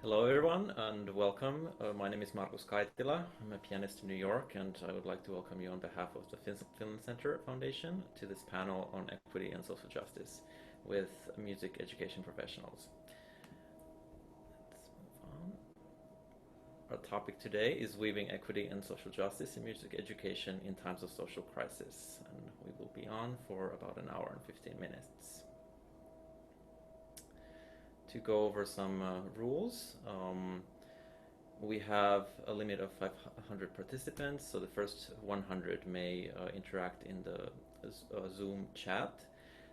Hello everyone and welcome. My name is Markus Kaitila. I'm a pianist in New York and I would like to welcome you on behalf of the Finland Center Foundation to this panel on equity and social justice with music education professionals. Let's move on. Our topic today is weaving equity and social justice in music education in times of social crisis, and we will be on for about an hour and 15 minutes. To go over some rules, we have a limit of 500 participants, so the first 100 may interact in the Zoom chat.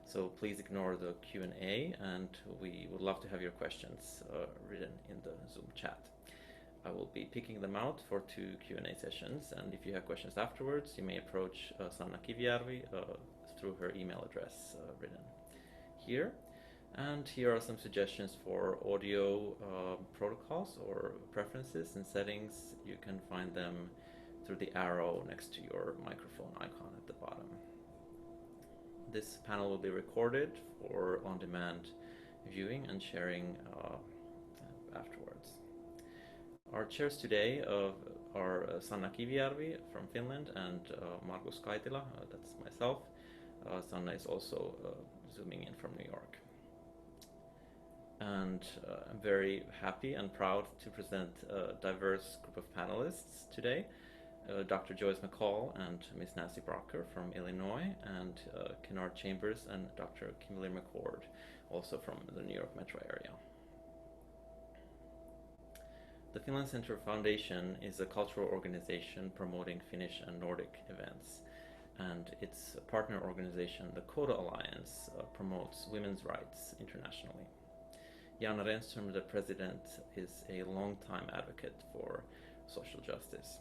So please ignore the Q&A, and we would love to have your questions written in the Zoom chat. I will be picking them out for 2 Q&A sessions, and if you have questions afterwards, you may approach Sanna Kivijärvi through her email address written here. And here are some suggestions for audio protocols or preferences and settings. You can find them through the arrow next to your microphone icon at the bottom. This panel will be recorded for on-demand viewing and sharing afterwards. Our chairs today are Sanna Kivijärvi from Finland and Markus Kaitila, that's myself. Sanna is also zooming in from New York. And I'm very happy and proud to present a diverse group of panelists today. Dr. Joyce McCall and Ms. Nancy Brocker from Illinois, and Kenard Chambers and Dr. Kimberly McCord, also from the New York metro area. The Finland Center Foundation is a cultural organization promoting Finnish and Nordic events, and its partner organization, the Coda Alliance, promotes women's rights internationally. Jana Renström, the president, is a long-time advocate for social justice.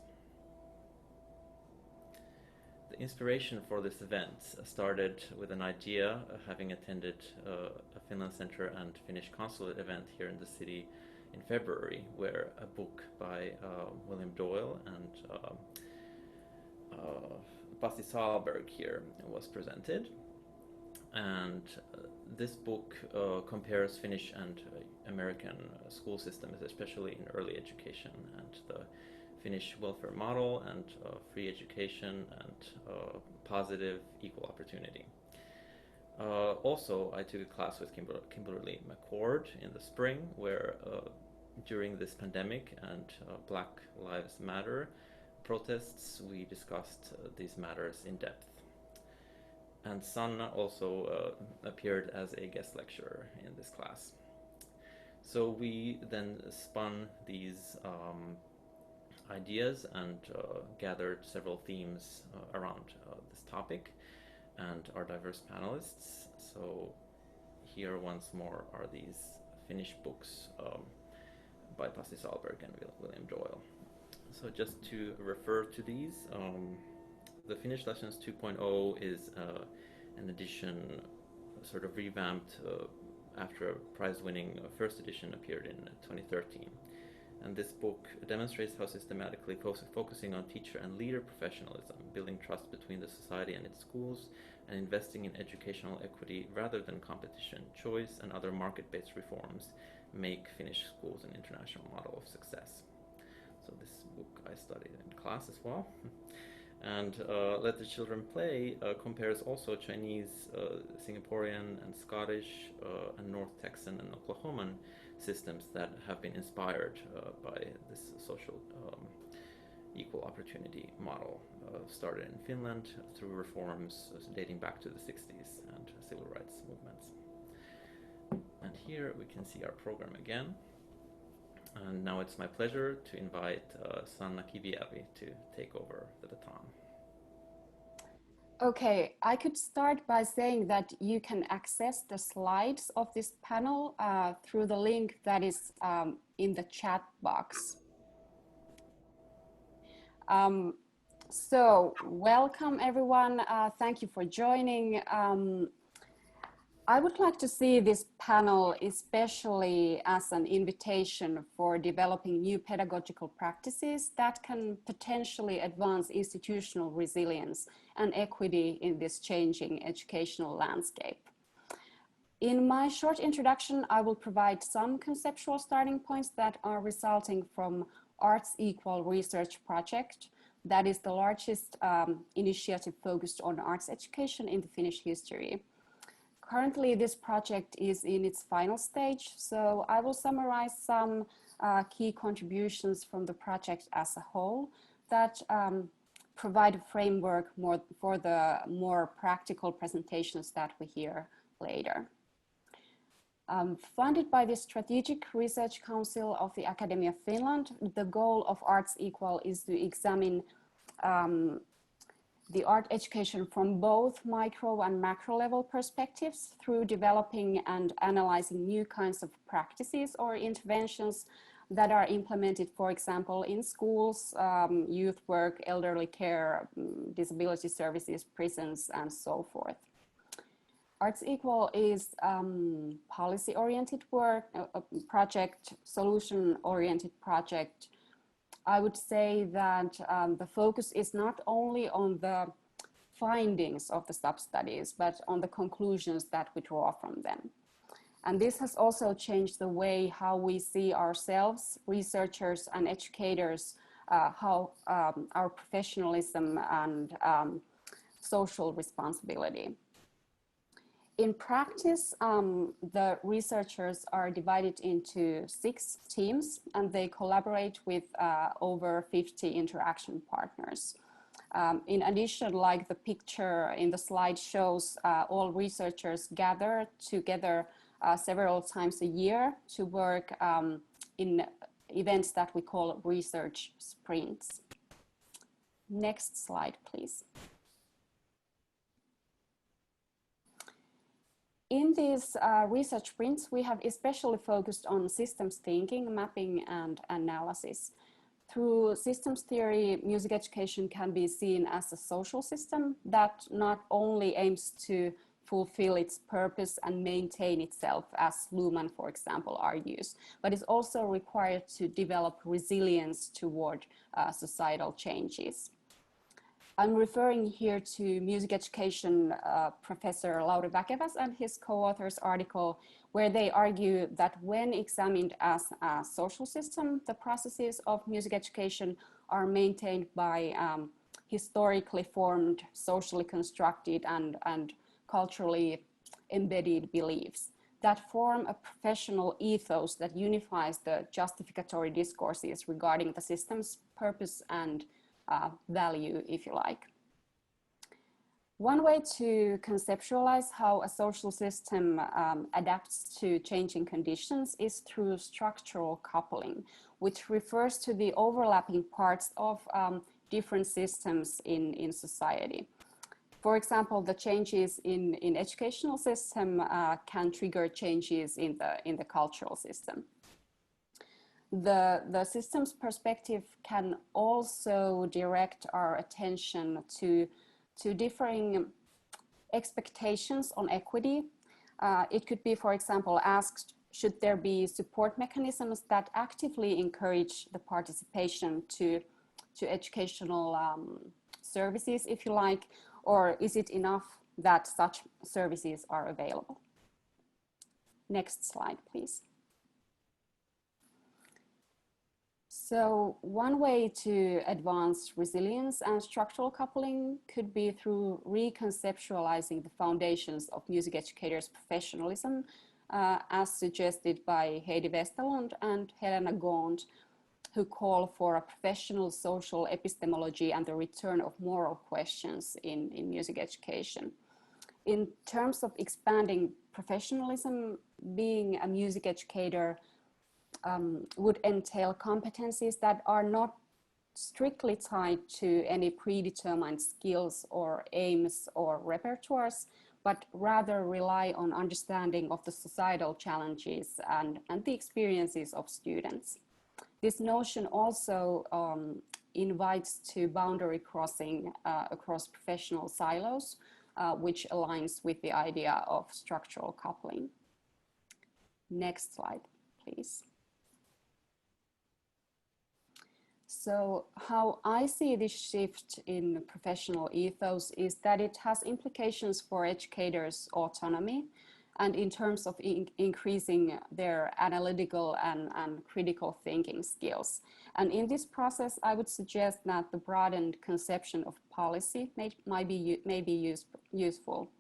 The inspiration for this event started with an idea, having attended a Finland Center and Finnish consulate event here in the city in February, where a book by William Doyle and Pasi Sahlberg here was presented. And this book compares Finnish and American school systems, especially in early education, and the Finnish welfare model and free education and positive equal opportunity. Also, I took a class with Kimberly McCord in the spring, where during this pandemic and Black Lives Matter protests, we discussed these matters in depth. And Sanna also appeared as a guest lecturer in this class. So we then spun these ideas and gathered several themes around this topic and our diverse panelists. So here once more are these Finnish books by Pasi Sahlberg and William Doyle. So just to refer to these, the Finnish Lessons 2.0 is an edition sort of revamped after a prize-winning first edition appeared in 2013. And this book demonstrates how systematically focusing on teacher and leader professionalism, building trust between the society and its schools, and investing in educational equity rather than competition, choice, and other market-based reforms make Finnish schools an international model of success. So this book I studied in class as well. And Let the Children Play compares also Chinese, Singaporean, and Scottish, and North Texan and Oklahoman systems that have been inspired by this social equal opportunity model, started in Finland through reforms dating back to the 60s and civil rights movements. And here we can see our program again. And now it's my pleasure to invite Sanna Kivijärvi to take over the baton. Okay, I could start by saying that you can access the slides of this panel through the link that is in the chat box. So welcome everyone, thank you for joining. I would like to see this panel especially as an invitation for developing new pedagogical practices that can potentially advance institutional resilience and equity in this changing educational landscape. In my short introduction, I will provide some conceptual starting points that are resulting from Arts Equal research project. That is the largest initiative focused on arts education in the Finnish history. Currently, this project is in its final stage, so I will summarize some key contributions from the project as a whole that provide a framework for the more practical presentations that we hear later. Funded by the Strategic Research Council of the Academy of Finland, the goal of Arts Equal is to examine the art education from both micro and macro level perspectives through developing and analyzing new kinds of practices or interventions that are implemented, for example, in schools, youth work, elderly care, disability services, prisons, and so forth. Arts Equal is policy-oriented work, a project, solution-oriented project. I would say that the focus is not only on the findings of the sub-studies, but on the conclusions that we draw from them. And this has also changed the way how we see ourselves, researchers and educators, how our professionalism and social responsibility. In practice, the researchers are divided into 6 teams and they collaborate with over 50 interaction partners. In addition, like the picture in the slide shows, all researchers gather together several times a year to work in events that we call research sprints. Next slide, please. In these research sprints, we have especially focused on systems thinking, mapping, and analysis. Through systems theory, music education can be seen as a social system that not only aims to fulfill its purpose and maintain itself, as Luhmann, for example, argues, but is also required to develop resilience toward societal changes. I'm referring here to music education professor Lauri Väkeväs and his co-author's article, where they argue that when examined as a social system, the processes of music education are maintained by historically formed, socially constructed and culturally embedded beliefs that form a professional ethos that unifies the justificatory discourses regarding the system's purpose and value, if you like. One way to conceptualize how a social system adapts to changing conditions is through structural coupling, which refers to the overlapping parts of different systems in society. For example, the changes in educational system can trigger changes in the cultural system. The system's perspective can also direct our attention to differing expectations on equity. It could be, for example, asked, should there be support mechanisms that actively encourage the participation to educational services, if you like, or is it enough that such services are available? Next slide, please. So one way to advance resilience and structural coupling could be through reconceptualizing the foundations of music educators' professionalism, as suggested by Heidi Westerlund and Helena Gond, who call for a professional social epistemology and the return of moral questions in music education. In terms of expanding professionalism, being a music educator would entail competencies that are not strictly tied to any predetermined skills or aims or repertoires, but rather rely on understanding of the societal challenges and the experiences of students. This notion also invites to boundary crossing across professional silos, which aligns with the idea of structural coupling. Next slide, please. So how I see this shift in professional ethos is that it has implications for educators' autonomy and in terms of increasing their analytical and critical thinking skills. And in this process, I would suggest that the broadened conception of policy may be useful.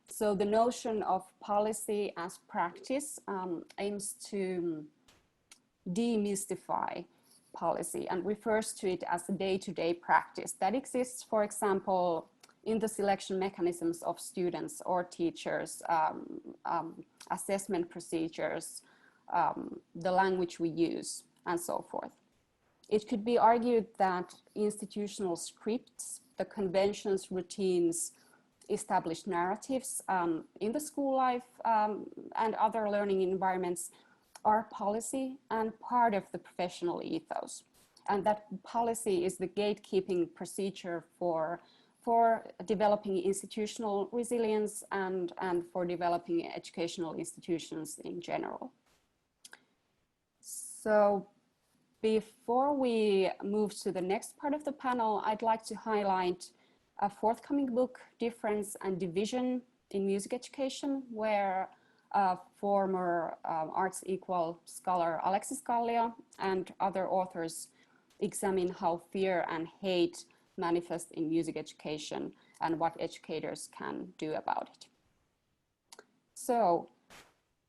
So the notion of policy as practice aims to demystify policy and refers to it as a day-to-day practice that exists, for example, in the selection mechanisms of students or teachers, assessment procedures, the language we use, and so forth. It could be argued that institutional scripts, the conventions, routines, established narratives in the school life and other learning environments are policy and part of the professional ethos. And that policy is the gatekeeping procedure for developing institutional resilience and for developing educational institutions in general. So before we move to the next part of the panel, I'd like to highlight a forthcoming book, Difference and Division in Music Education, where former Arts Equal scholar Alexis Kallio and other authors examine how fear and hate manifest in music education and what educators can do about it. So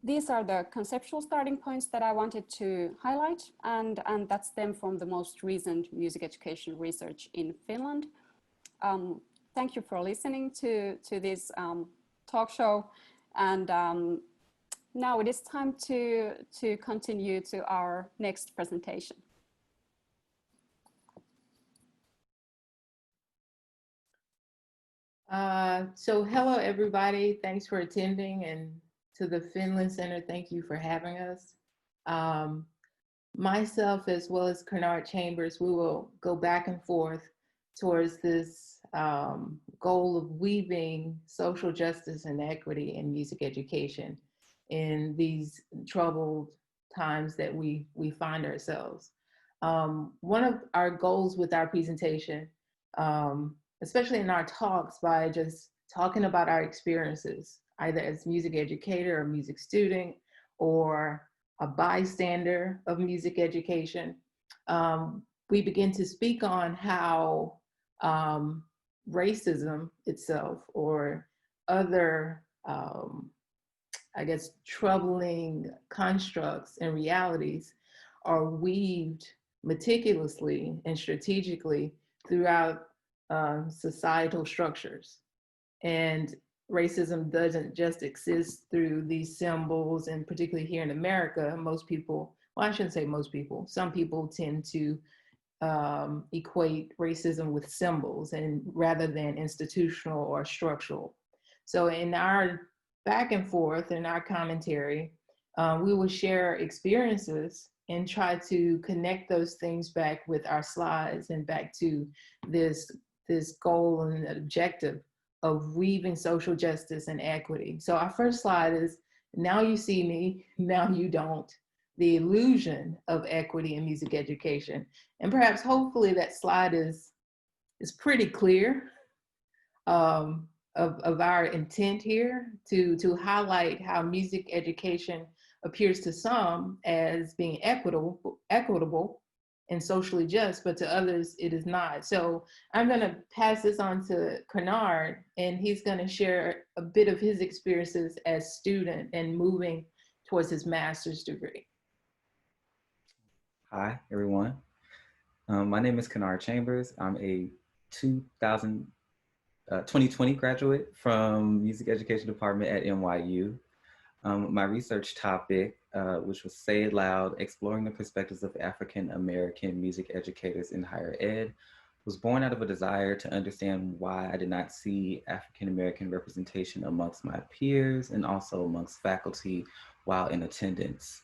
these are the conceptual starting points that I wanted to highlight, and that stem from the most recent music education research in Finland. Thank you for listening to this talk show, and now it is time to continue to our next presentation. So hello, everybody. Thanks for attending, and to the Finland Center, thank you for having us. Myself, as well as Kenard Chambers, we will go back and forth towards this goal of weaving social justice and equity in music education in these troubled times that we find ourselves. One of our goals with our presentation, especially in our talks, by just talking about our experiences, either as music educator or music student or a bystander of music education, we begin to speak on how racism itself or other, I guess, troubling constructs and realities are weaved meticulously and strategically throughout societal structures. And racism doesn't just exist through these symbols, and particularly here in America, most people, well, I shouldn't say most people, some people tend to equate racism with symbols and rather than institutional or structural. So in our back and forth, in our commentary, we will share experiences and try to connect those things back with our slides and back to this goal and objective of weaving social justice and equity. So our first slide is, now you see me, now you don't. The illusion of equity in music education. And perhaps hopefully that slide is pretty clear of our intent here to highlight how music education appears to some as being equitable and socially just, but to others it is not. So I'm gonna pass this on to Kenard, and he's gonna share a bit of his experiences as student and moving towards his master's degree. Hi, everyone. My name is Kenard Chambers. I'm a 2020 graduate from Music Education Department at NYU. My research topic, which was Say It Loud, Exploring the Perspectives of African American Music Educators in Higher Ed, was born out of a desire to understand why I did not see African American representation amongst my peers and also amongst faculty while in attendance.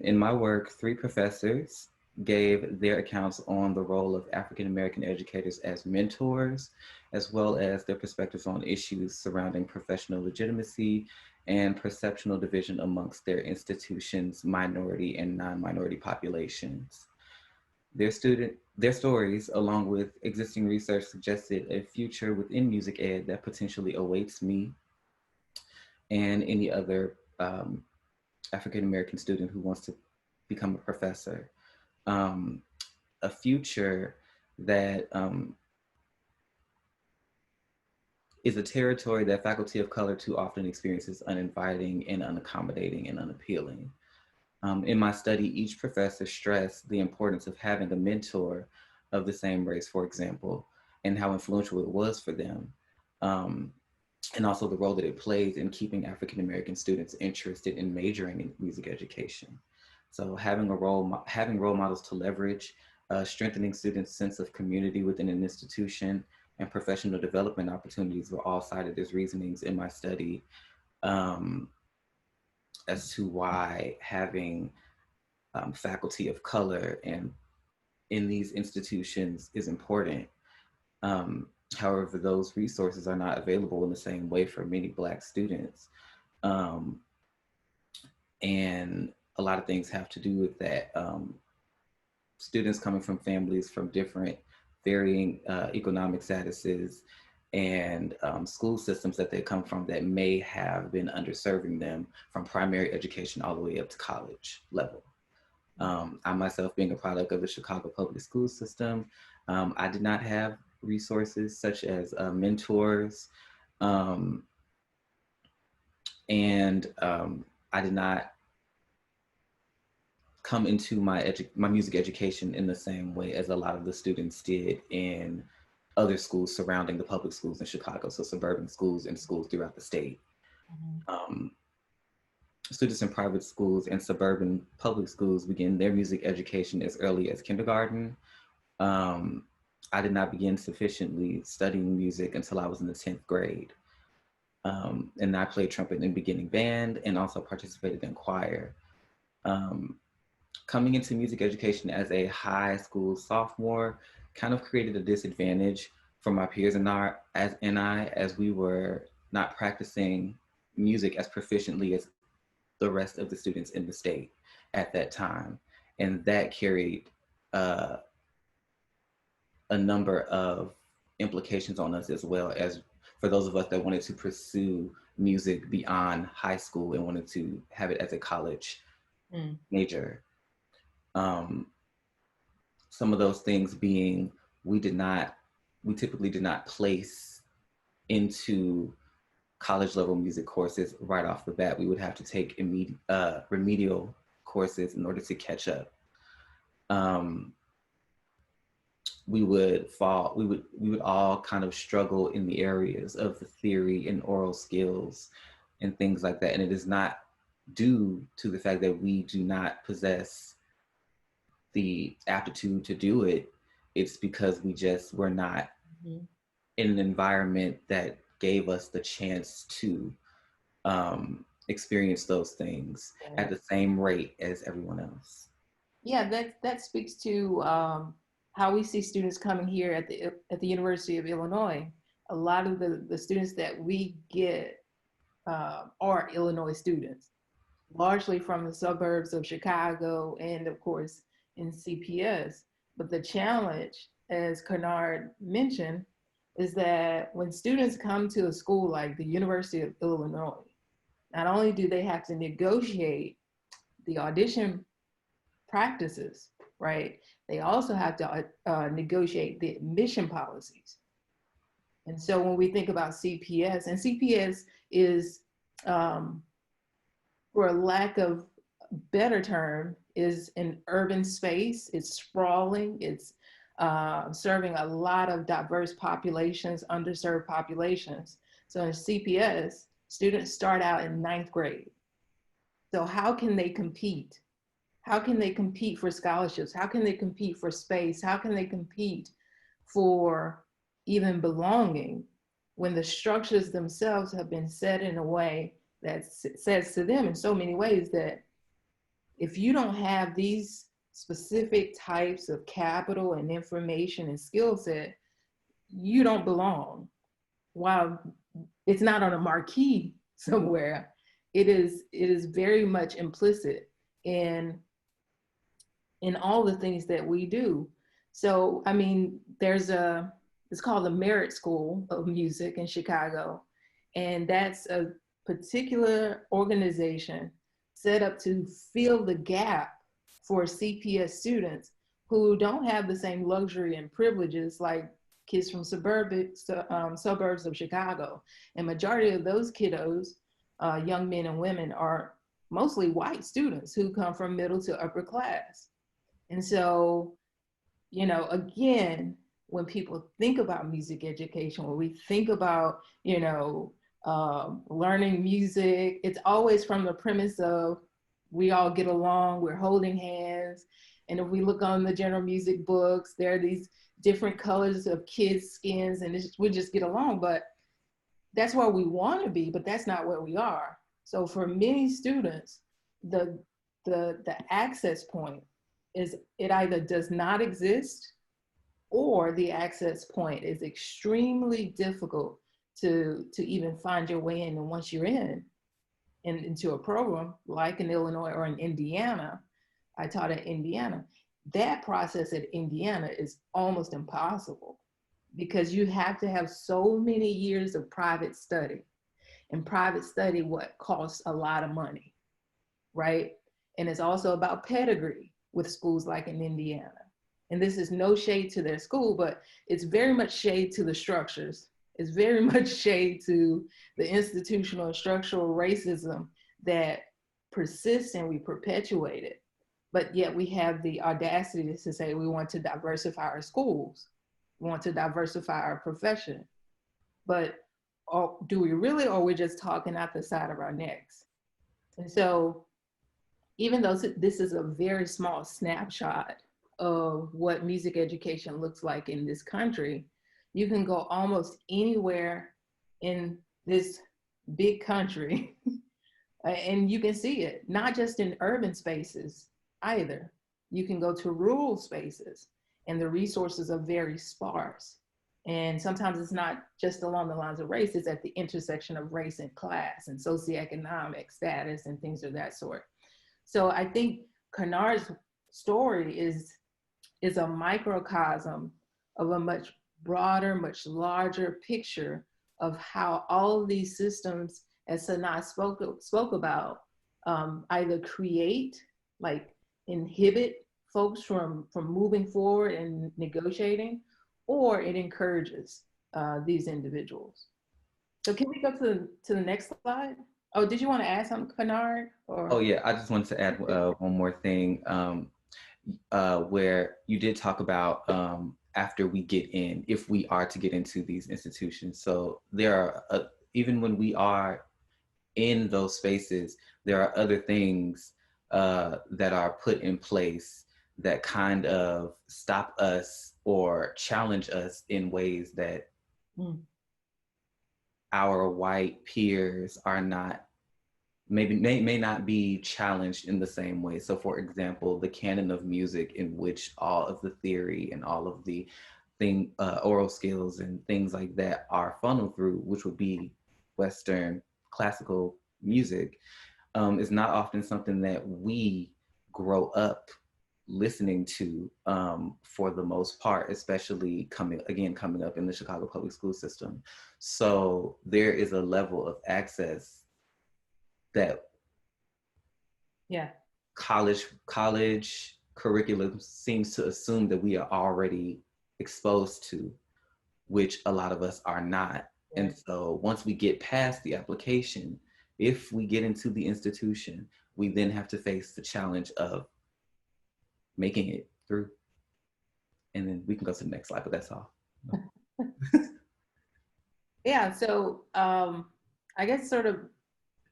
In my work, 3 professors gave their accounts on the role of African American educators as mentors, as well as their perspectives on issues surrounding professional legitimacy and perceptual division amongst their institutions' minority and non-minority populations. Their stories, along with existing research, suggested a future within music ed that potentially awaits me. and any other African-American student who wants to become a professor. A future that is a territory that faculty of color too often experiences uninviting and unaccommodating and unappealing. In my study, each professor stressed the importance of having a mentor of the same race, for example, and how influential it was for them. And also the role that it plays in keeping African-American students interested in majoring in music education. So having role models to leverage, strengthening students' sense of community within an institution, and professional development opportunities were all cited as reasonings in my study as to why having faculty of color and in these institutions is important. However, those resources are not available in the same way for many Black students. And a lot of things have to do with that. Students coming from families from different varying economic statuses and school systems that they come from that may have been underserving them from primary education all the way up to college level. I myself, being a product of the Chicago public school system, I did not have resources such as mentors, and I did not come into my music education in the same way as a lot of the students did in other schools surrounding the public schools in Chicago, so suburban schools and schools throughout the state. Students in private schools and suburban public schools begin their music education as early as kindergarten. I did not begin sufficiently studying music until I was in the 10th grade. And I played trumpet in beginning band and also participated in choir. Coming into music education as a high school sophomore kind of created a disadvantage for my peers and I, as we were not practicing music as proficiently as the rest of the students in the state at that time. And that carried a number of implications on us, as well as for those of us that wanted to pursue music beyond high school and wanted to have it as a college major. Some of those things being, we typically did not place into college level music courses right off the bat. We would have to take remedial courses in order to catch up. We would all kind of struggle in the areas of the theory and oral skills and things like that. And it is not due to the fact that we do not possess the aptitude to do it. It's because we just were not in an environment that gave us the chance to experience those things at the same rate as everyone else. Yeah, that speaks to how we see students coming here at the University of Illinois. A lot of the students that we get are Illinois students, largely from the suburbs of Chicago and of course in CPS. But the challenge, as Kenard mentioned, is that when students come to a school like the University of Illinois, not only do they have to negotiate the audition practices, right? They also have to negotiate the admission policies. And so when we think about CPS, and CPS is, for a lack of better term, is an urban space. It's sprawling. It's serving a lot of diverse populations, underserved populations. So in CPS, students start out in 9th grade. So how can they compete? How can they compete for scholarships? How can they compete for space? How can they compete for even belonging when the structures themselves have been set in a way that says to them in so many ways that if you don't have these specific types of capital and information and skill set, you don't belong. While it's not on a marquee somewhere, it is very much implicit in all the things that we do. So, I mean, it's called the Merit School of Music in Chicago. And that's a particular organization set up to fill the gap for CPS students who don't have the same luxury and privileges like kids from suburbs of Chicago. And majority of those kiddos, young men and women, are mostly white students who come from middle to upper class. And so, you know, again, when people think about music education, when we think about, you know, learning music, it's always from the premise of we all get along, we're holding hands. And if we look on the general music books, there are these different colors of kids' skins, and we just get along. But that's where we want to be, but that's not where we are. So for many students, the access point is, it either does not exist, or the access point is extremely difficult to even find your way in. And once you're into a program like in Illinois or in Indiana, I taught at Indiana, that process at Indiana is almost impossible, because you have to have so many years of private study, and private study what costs a lot of money, right? And it's also about pedigree with schools like in Indiana. And this is no shade to their school, but it's very much shade to the structures. It's very much shade to the institutional and structural racism that persists, and we perpetuate it. But yet we have the audacity to say we want to diversify our schools, we want to diversify our profession. But do we really, or we're just talking out the side of our necks? And so even though this is a very small snapshot of what music education looks like in this country, you can go almost anywhere in this big country and you can see it, not just in urban spaces either. You can go to rural spaces and the resources are very sparse. And sometimes it's not just along the lines of race, it's at the intersection of race and class and socioeconomic status and things of that sort. So I think Kenard's story is a microcosm of a much broader, much larger picture of how all of these systems, as Sanna spoke about, either create, like inhibit folks from moving forward and negotiating, or it encourages these individuals. So can we go to the next slide? Oh, did you want to add something, Kenard? Or? Oh yeah, I just wanted to add one more thing, where you did talk about after we get in, if we are to get into these institutions. So there are, even when we are in those spaces, there are other things that are put in place that kind of stop us or challenge us in ways that our white peers are not, may not be challenged in the same way. So for example, the canon of music in which all of the theory and all of the oral skills and things like that are funneled through, which would be Western classical music, is not often something that we grow up listening to for the most part, especially coming up in the Chicago public school system. So there is a level of access that college curriculum seems to assume that we are already exposed to, which a lot of us are not. Right. And so once we get past the application, if we get into the institution, we then have to face the challenge of making it through. And then we can go to the next slide, but that's all. Yeah, so I guess sort of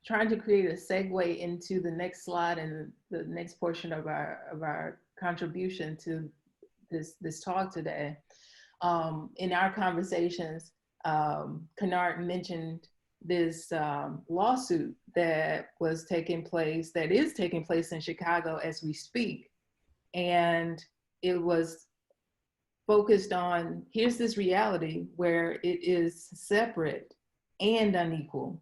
trying to create a segue into the next slide and the next portion of our contribution to this talk today. In our conversations, Kenard mentioned this lawsuit that is taking place in Chicago as we speak. And it was focused on, here's this reality where it is separate and unequal.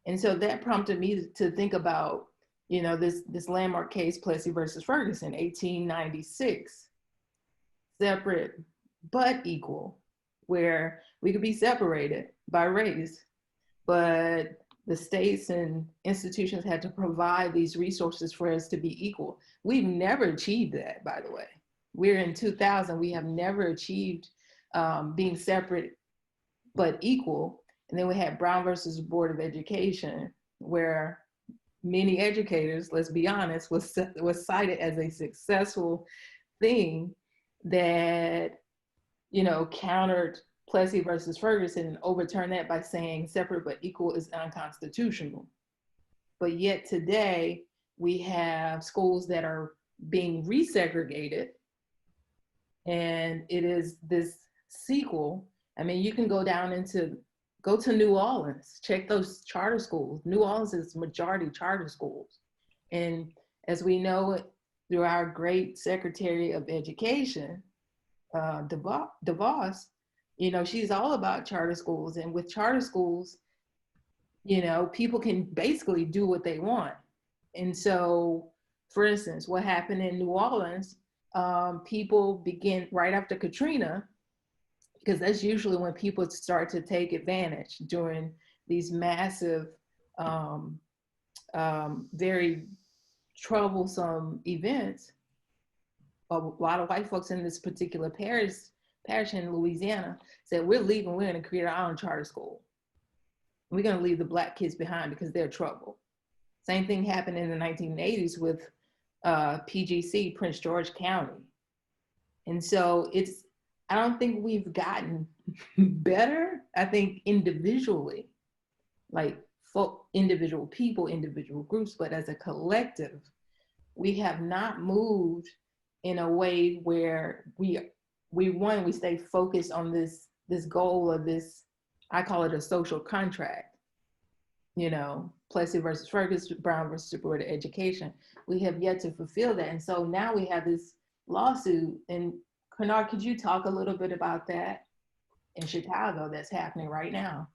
And so that prompted me to think about, you know, this landmark case, Plessy versus Ferguson, 1896, separate but equal, where we could be separated by race, but the states and institutions had to provide these resources for us to be equal. We've never achieved that, by the way. We're in 2000, we have never achieved being separate but equal. And then we had Brown versus Board of Education, where many educators, let's be honest, was cited as a successful thing that, you know, countered Plessy versus Ferguson and overturned that by saying separate but equal is unconstitutional. But yet today we have schools that are being resegregated, and it is this sequel. I mean, you can go to New Orleans, check those charter schools. New Orleans is majority charter schools. And as we know through our great Secretary of Education, DeVos, you know, she's all about charter schools. And with charter schools, you know, people can basically do what they want. And so, for instance, what happened in New Orleans, people begin right after Katrina, because that's usually when people start to take advantage during these massive, very troublesome events. A lot of white folks in this particular parish in Louisiana said, we're leaving, we're gonna create our own charter school. We're gonna leave the Black kids behind because they're trouble. Same thing happened in the 1980s with PGC, Prince George County. And so I don't think we've gotten better. I think individually, like individual people, individual groups, but as a collective, we have not moved in a way where we stay focused on this goal of this, I call it a social contract, you know, Plessy versus Ferguson, Brown versus Board of Education. We have yet to fulfill that. And so now we have this lawsuit. And Kenard, could you talk a little bit about that in Chicago that's happening right now?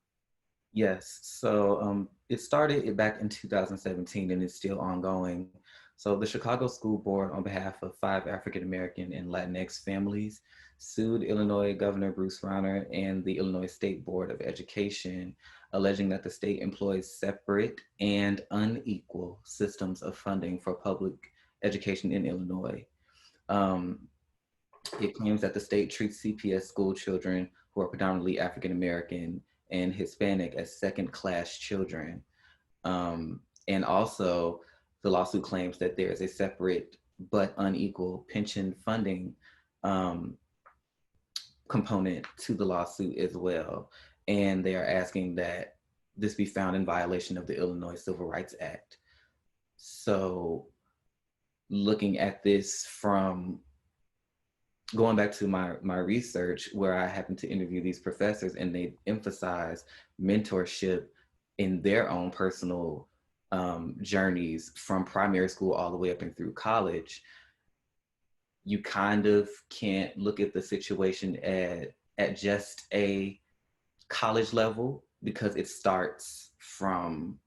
Yes, so it started back in 2017 and it's still ongoing. So the Chicago School Board, on behalf of 5 African-American and Latinx families, sued Illinois Governor Bruce Rauner and the Illinois State Board of Education, alleging that the state employs separate and unequal systems of funding for public education in Illinois. It claims that the state treats CPS school children who are predominantly African-American and Hispanic as second-class children. And also, the lawsuit claims that there is a separate but unequal pension funding component to the lawsuit as well. And they are asking that this be found in violation of the Illinois Civil Rights Act. So looking at this from going back to my research, where I happened to interview these professors and they emphasize mentorship in their own personal journeys from primary school all the way up and through college, you kind of can't look at the situation at just a college level, because it starts from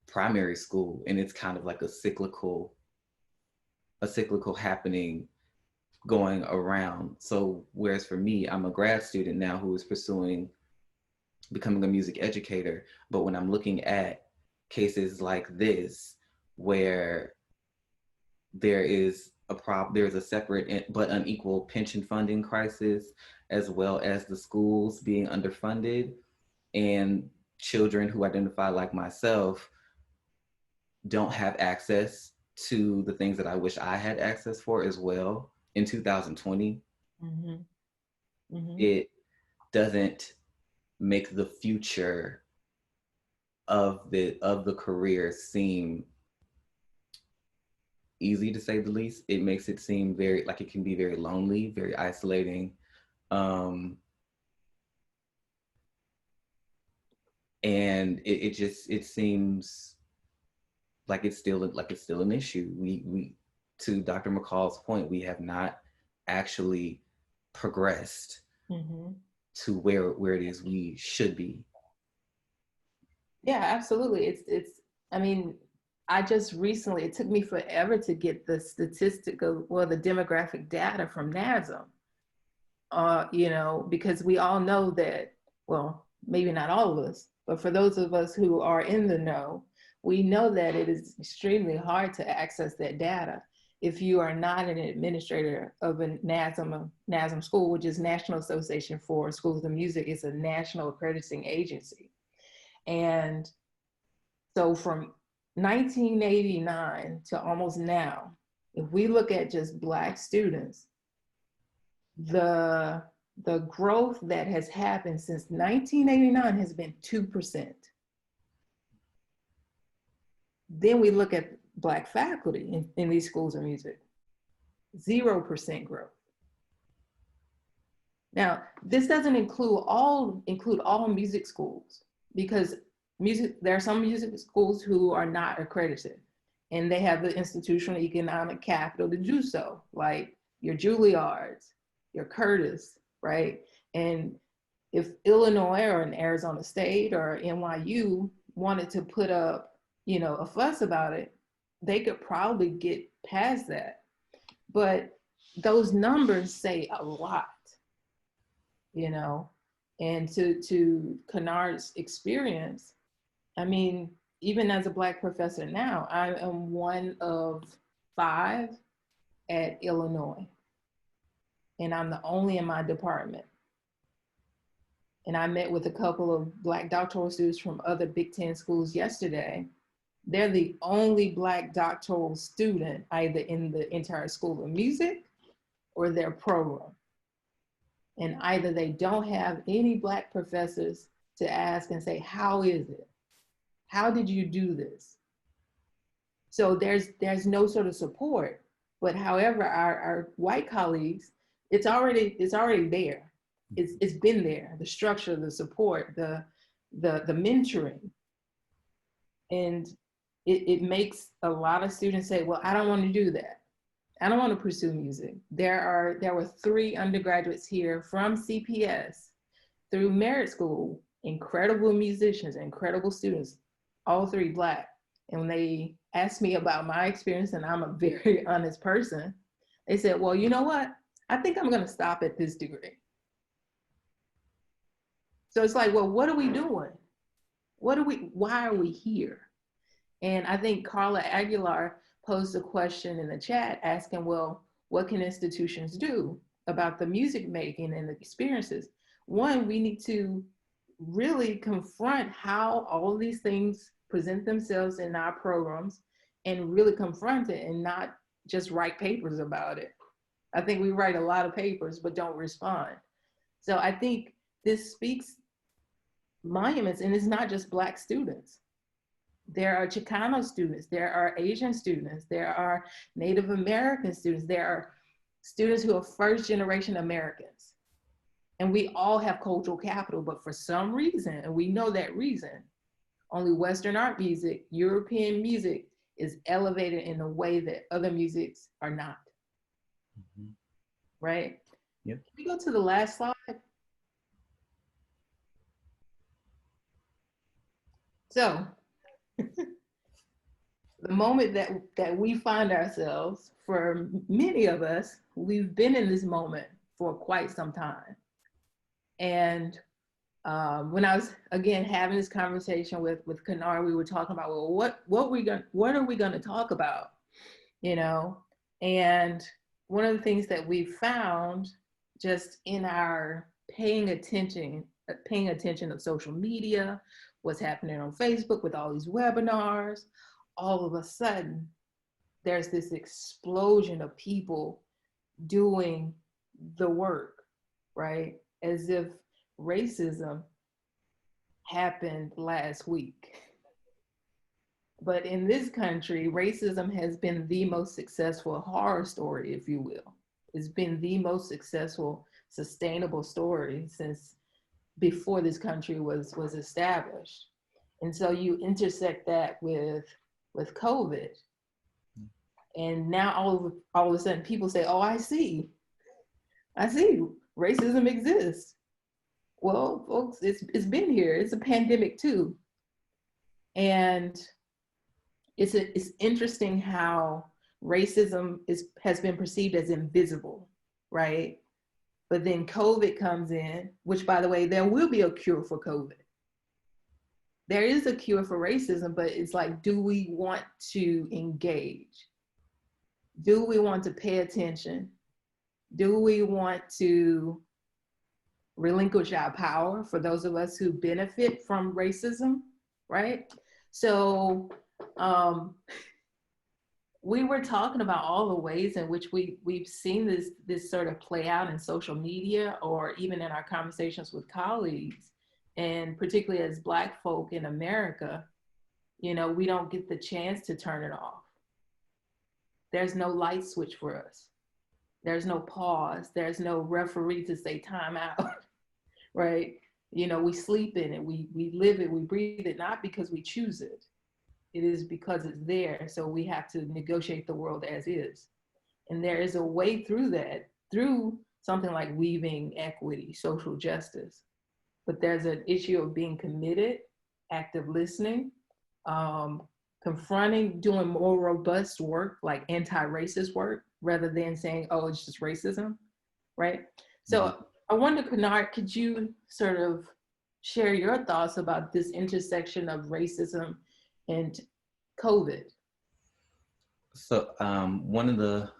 primary school and it's kind of like a cyclical happening going around. So whereas for me, I'm a grad student now who is pursuing becoming a music educator, but when I'm looking at cases like this, where there's a separate but unequal pension funding crisis, as well as the schools being underfunded, and children who identify like myself don't have access to the things that I wish I had access for as well in 2020, it doesn't make the future of the career seem easy, to say the least. It makes it seem very, like it can be very lonely, very isolating. And it seems like it's still an issue. We to Dr. McCall's point, we have not actually progressed to where it is we should be. Yeah, absolutely. It's I mean, I just recently, it took me forever to get the the demographic data from NASM. You know, because we all know that, well, maybe not all of us, But for those of us who are in the know, we know that it is extremely hard to access that data if you are not an administrator of a NASM school, which is National Association for Schools of Music. It's a national accrediting agency. And so from 1989 to almost now, if we look at just Black students, the growth that has happened since 1989 has been 2%. Then we look at Black faculty in these schools of music, 0% growth. Now, this doesn't include all music schools, because there are some music schools who are not accredited, and they have the institutional economic capital to do so, like your Juilliards, your Curtis, right? And if Illinois or an Arizona State or NYU wanted to put up, a fuss about it, they could probably get past that. But those numbers say a lot, and to Kenard's experience, I mean, even as a Black professor now, I am one of 5 at Illinois, and I'm the only in my department. And I met with a couple of Black doctoral students from other Big Ten schools yesterday. They're the only Black doctoral student either in the entire School of Music or their program. And either they don't have any Black professors to ask and say, how is it? How did you do this? So there's no sort of support. But however, our white colleagues, it's already there. It's been there, the structure, the support, the mentoring. And it makes a lot of students say, well, I don't want to do that. I don't want to pursue music. There were 3 undergraduates here from CPS through merit school, incredible musicians, incredible students, all 3 Black. And when they asked me about my experience, and I'm a very honest person, they said, well, you know what? I think I'm going to stop at this degree. So it's like, well, what are we doing? Why are we here? And I think Carla Aguilar posed a question in the chat asking, well, what can institutions do about the music making and the experiences? One, we need to really confront how all of these things present themselves in our programs and really confront it and not just write papers about it. I think we write a lot of papers, but don't respond. So I think this speaks monuments, and it's not just Black students. There are Chicano students, there are Asian students, there are Native American students, there are students who are first-generation Americans. And we all have cultural capital, but for some reason, and we know that reason, only Western art music, European music is elevated in a way that other musics are not. Mm-hmm. Right? Yep. Can we go to the last slide? So, the moment that we find ourselves, for many of us, we've been in this moment for quite some time. And when I was, again, having this conversation with Kenard, we were talking about, well, what are we going to talk about, And one of the things that we found just in our paying attention of social media, what's happening on Facebook with all these webinars, all of a sudden, there's this explosion of people doing the work, right? As if racism happened last week. But in this country, racism has been the most successful horror story, if you will. It's been the most successful, sustainable story since before this country was established. And so you intersect that with COVID. And now all of a sudden people say, oh, I see, racism exists. Well, folks, it's been here. It's a pandemic too. And it's interesting how racism has been perceived as invisible, right? But then COVID comes in, which, by the way, there will be a cure for COVID. there is a cure for racism, but it's like, do we want to engage? Do we want to pay attention? Do we want to relinquish our power for those of us who benefit from racism, right? So we were talking about all the ways in which we've seen this sort of play out in social media, or even in our conversations with colleagues, and particularly as Black folk in America, you know, we don't get the chance to turn it off. There's no light switch for us. There's no pause. There's no referee to say time out, right? You know, we sleep in it, we live it, we breathe it, not because we choose it. It is because it's there. So we have to negotiate the world as is. And there is a way through that, through something like weaving equity, social justice. But there's an issue of being committed, active listening, confronting, doing more robust work, like anti-racist work, rather than saying, oh, it's just racism, right? So I wonder, Kenard, could you sort of share your thoughts about this intersection of racism and COVID? So one of the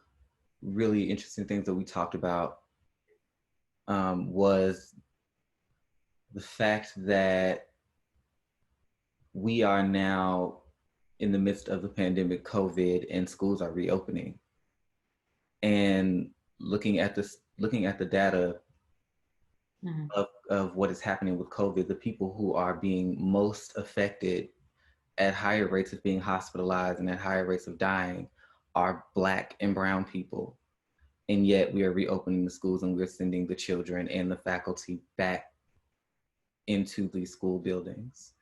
really interesting things that we talked about was the fact that we are now in the midst of the pandemic, COVID, and schools are reopening. And looking at the data of what is happening with COVID, the people who are being most affected at higher rates of being hospitalized and at higher rates of dying are Black and brown people. And yet we are reopening the schools and we're sending the children and the faculty back into these school buildings.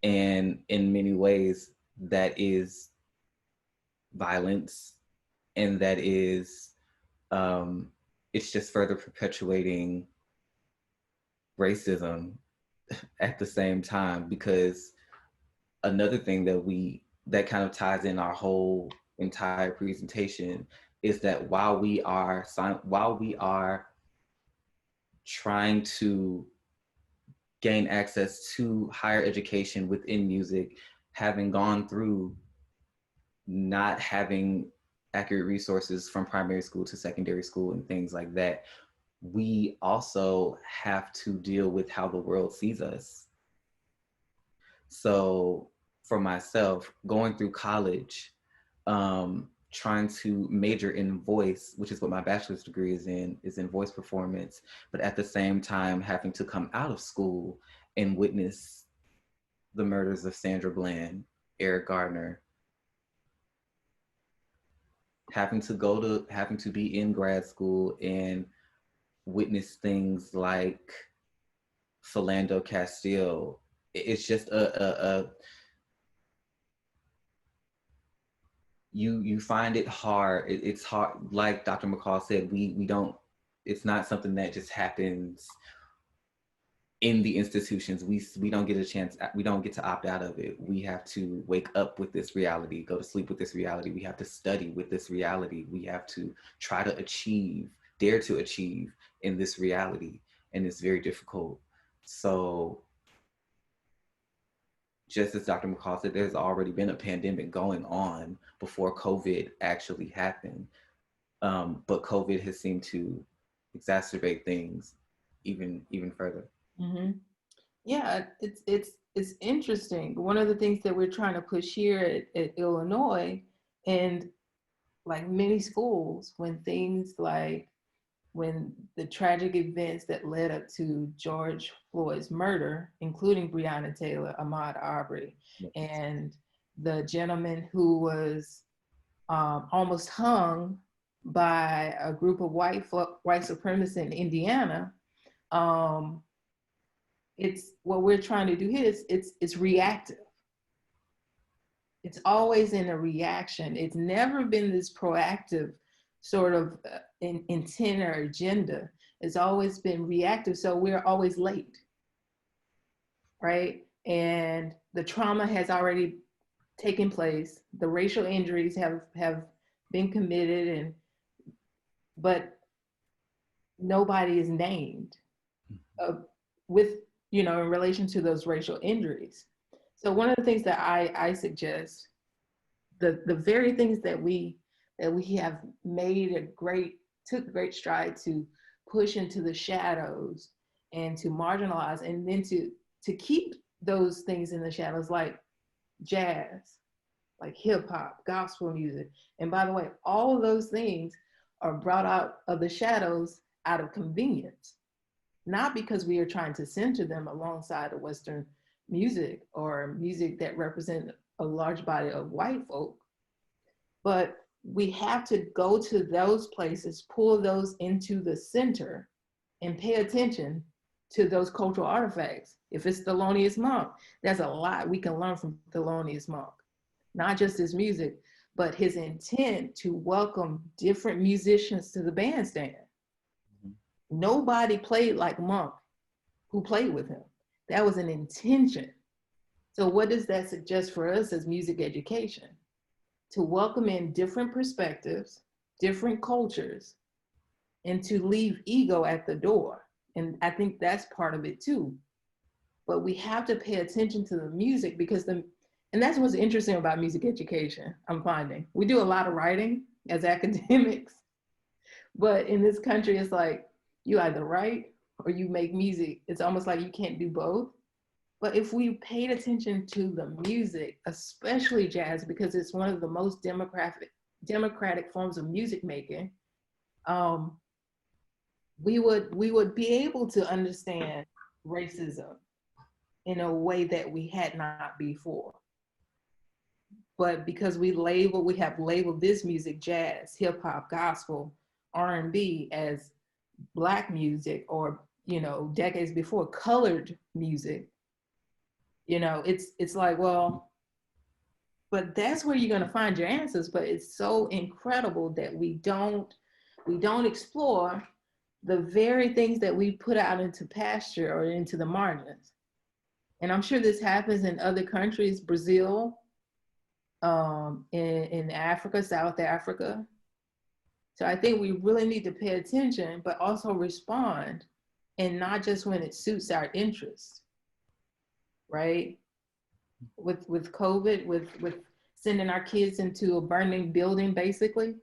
And in many ways, that is violence, and that is, it's just further perpetuating racism at the same time, because another thing that kind of ties in our whole entire presentation is that while we are trying to gain access to higher education within music, having gone through not having accurate resources from primary school to secondary school and things like that, we also have to deal with how the world sees us. So for myself, going through college, trying to major in voice, which is what my bachelor's degree is in voice performance, but at the same time having to come out of school and witness the murders of Sandra Bland, Eric Gardner, having to be in grad school and witness things like Philando Castile. It's just you find it hard. It's hard, like Dr. McCall said, we don't, it's not something that just happens in the institutions. We don't get a chance, we don't get to opt out of it. We have to wake up with this reality, go to sleep with this reality. We have to study with this reality. We have to try to dare to achieve in this reality. And it's very difficult. So just as Dr. McCall said, there's already been a pandemic going on before COVID actually happened. But COVID has seemed to exacerbate things even further. Mm-hmm. Yeah, it's interesting. One of the things that we're trying to push here at Illinois, and like many schools, when the tragic events that led up to George Floyd's murder, including Breonna Taylor, Ahmaud Arbery, and the gentleman who was almost hung by a group of white supremacists in Indiana, it's what we're trying to do here is it's reactive. It's always in a reaction. It's never been this proactive sort of intent or agenda. It's always been reactive. So we're always late, right? And the trauma has already taken place. The racial injuries have been committed, but nobody is named with, in relation to those racial injuries. So one of the things that I suggest, the very things that we have took great stride to push into the shadows and to marginalize, and then to keep those things in the shadows, like jazz, like hip hop, gospel music. And by the way, all of those things are brought out of the shadows out of convenience, not because we are trying to center them alongside of Western music or music that represent a large body of white folk, but we have to go to those places, pull those into the center, and pay attention to those cultural artifacts. If it's Thelonious Monk, there's a lot we can learn from Thelonious Monk, not just his music, but his intent to welcome different musicians to the bandstand. Mm-hmm. Nobody played like Monk who played with him. That was an intention. So what does that suggest for us as music education? To welcome in different perspectives, different cultures, and to leave ego at the door. And I think that's part of it too. But we have to pay attention to the music, because and that's what's interesting about music education, I'm finding. We do a lot of writing as academics, but in this country, it's like you either write or you make music. It's almost like you can't do both. But if we paid attention to the music, especially jazz, because it's one of the most democratic forms of music making, we would be able to understand racism in a way that we had not before. But because we have labeled this music, jazz, hip hop, gospel, R&B, as Black music, or, decades before, colored music, it's like, well, but that's where you're going to find your answers. But it's so incredible that we don't explore the very things that we put out into pasture or into the margins. And I'm sure this happens in other countries, Brazil, in Africa, South Africa. So I think we really need to pay attention, but also respond, and not just when it suits our interests, right? With COVID, with sending our kids into a burning building, basically,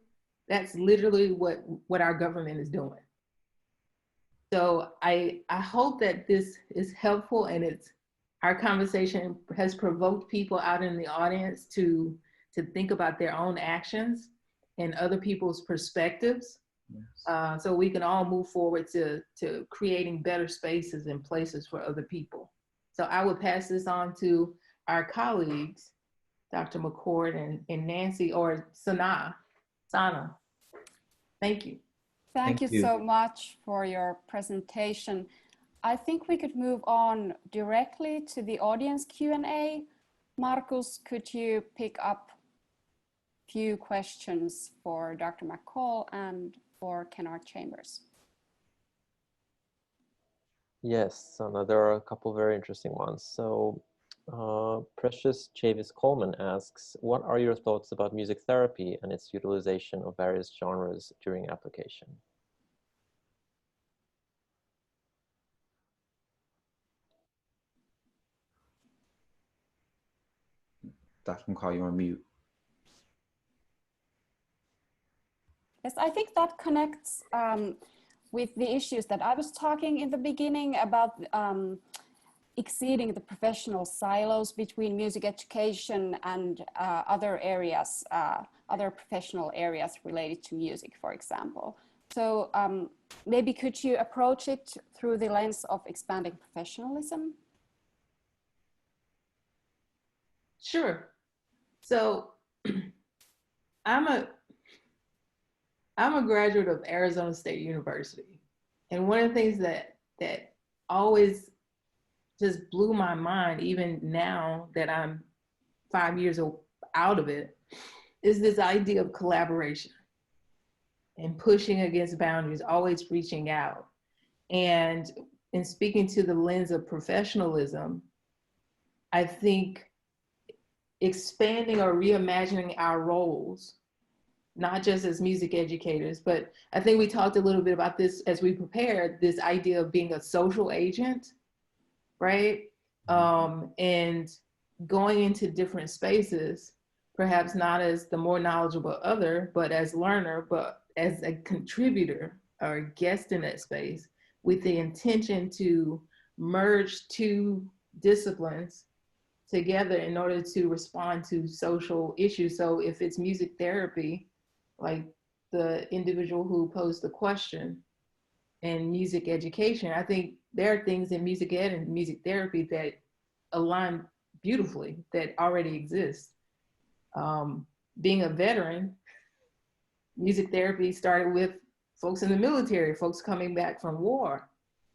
that's literally what our government is doing. So I hope that this is helpful, and our conversation has provoked people out in the audience to think about their own actions and other people's perspectives. Yes. So we can all move forward to creating better spaces and places for other people. So I would pass this on to our colleagues, Dr. McCord and Nancy, or Sanna. Thank you. Thank you so much for your presentation. I think we could move on directly to the audience Q&A. Markus, could you pick up a few questions for Dr. McCall and for Kenard Chambers? Yes, Sanna, there are a couple very interesting ones. So Precious Chavis Coleman asks, what are your thoughts about music therapy and its utilization of various genres during application? Dr. McCall, you're on mute. Yes, I think that connects with the issues that I was talking in the beginning about exceeding the professional silos between music education and other areas, other professional areas related to music, for example. So maybe could you approach it through the lens of expanding professionalism? Sure. So I'm a graduate of Arizona State University. And one of the things that always just blew my mind, even now that I'm 5 years out of it, is this idea of collaboration and pushing against boundaries, always reaching out. And in speaking to the lens of professionalism, I think expanding or reimagining our roles, not just as music educators, but I think we talked a little bit about this as we prepared, this idea of being a social agent, right? And going into different spaces, perhaps not as the more knowledgeable other, but as learner, but as a contributor or a guest in that space, with the intention to merge two disciplines together in order to respond to social issues. So if it's music therapy, like the individual who posed the question, and music education, I think there are things in music ed and music therapy that align beautifully, that already exist. Being a veteran, music therapy started with folks in the military, folks coming back from war,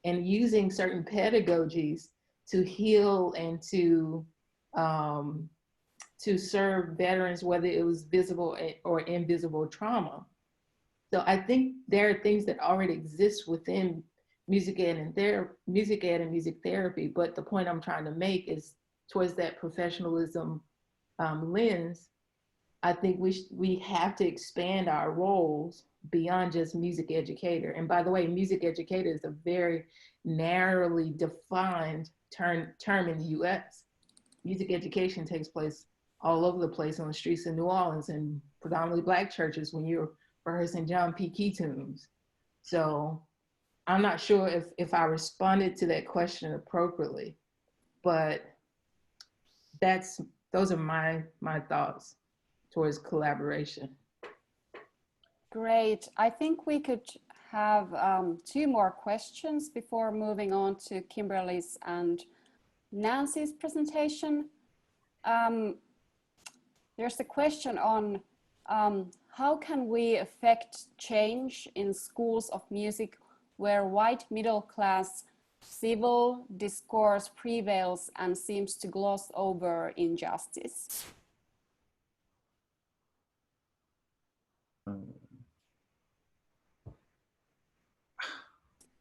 and using certain pedagogies to heal and to serve veterans, whether it was visible or invisible trauma. So I think there are things that already exist within music ed and music therapy. But the point I'm trying to make is towards that professionalism lens. I think we have to expand our roles beyond just music educator. And by the way, music educator is a very narrowly defined term in the US. Music education takes place all over the place on the streets of New Orleans and predominantly Black churches when you're rehearsing John P. Key tunes. So I'm not sure if I responded to that question appropriately, but those are my thoughts towards collaboration. Great. I think we could have 2 more questions before moving on to Kimberly's and Nancy's presentation. There's a question on how can we affect change in schools of music where white middle class civil discourse prevails and seems to gloss over injustice?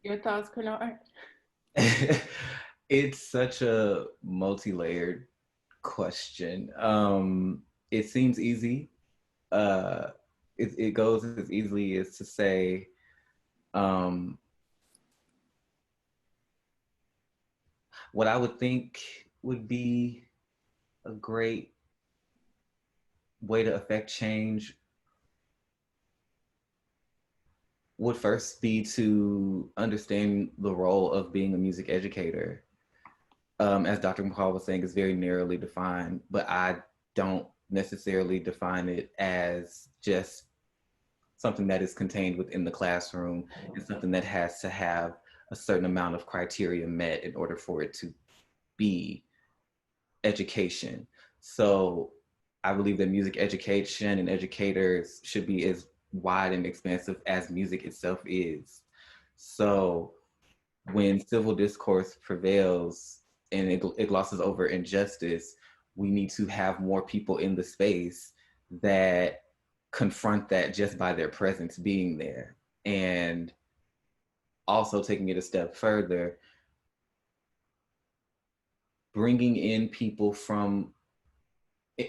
Your thoughts, Kenard? It's such a multi-layered question. It seems easy. It goes as easily as to say, what I would think would be a great way to affect change would first be to understand the role of being a music educator. As Dr. McCall was saying, it's very narrowly defined, but I don't necessarily define it as just something that is contained within the classroom. It's something that has to have a certain amount of criteria met in order for it to be education. So I believe that music education and educators should be as wide and expansive as music itself is. So when civil discourse prevails and it glosses over injustice, we need to have more people in the space that confront that just by their presence being there. And also taking it a step further, bringing in people from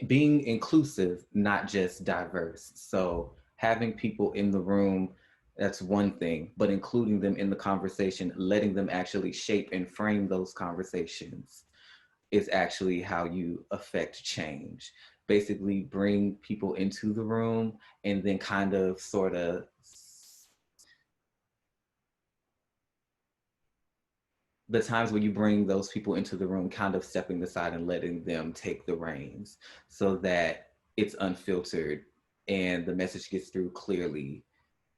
being inclusive, not just diverse. So having people in the room, that's one thing, but including them in the conversation, letting them actually shape and frame those conversations is actually how you affect change. Basically bring people into the room and then kind of sort of the times where you bring those people into the room, kind of stepping aside and letting them take the reins so that it's unfiltered and the message gets through clearly,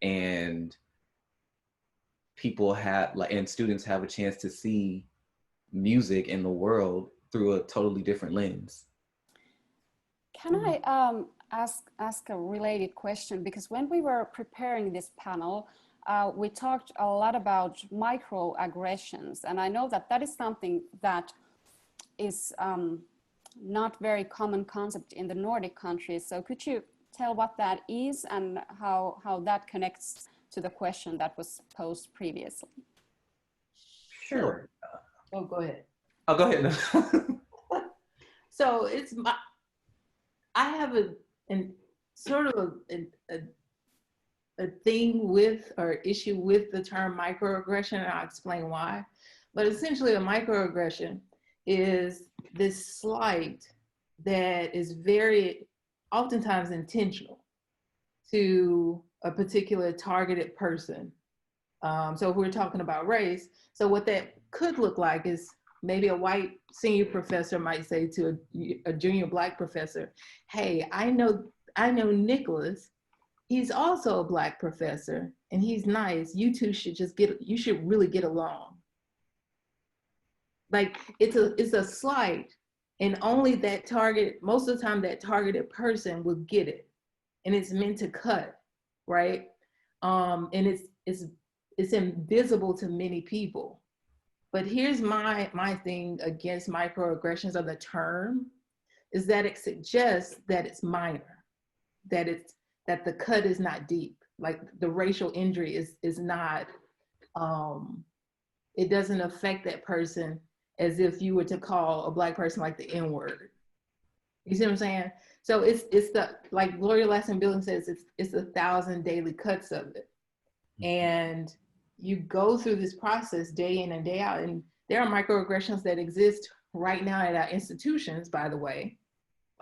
and people have, like, and students have a chance to see music in the world through a totally different lens. Can I ask a related question? Because when we were preparing this panel, we talked a lot about microaggressions, and I know that that is something that is not very common concept in the Nordic countries. So could you tell what that is and how that connects to the question that was posed previously? Sure. Oh, go ahead. Oh, go ahead. So I have a thing with, or issue with, the term microaggression, and I'll explain why. But essentially a microaggression is this slight that is very oftentimes intentional to a particular targeted person. So if we're talking about race, so what that could look like is maybe a white senior professor might say to a junior Black professor, hey, I know Nicholas, he's also a Black professor and he's nice. You two should you should really get along. Like it's a slight, and only that target, most of the time that targeted person will get it. And it's meant to cut, right? And it's invisible to many people. But here's my thing against microaggressions, of the term, is that it suggests that it's minor, that the cut is not deep. Like the racial injury is not, it doesn't affect that person as if you were to call a Black person like the N-word. You see what I'm saying? So it's the, like Gloria Ladson-Billings says, it's 1,000 daily cuts of it. And you go through this process day in and day out. And there are microaggressions that exist right now at our institutions, by the way.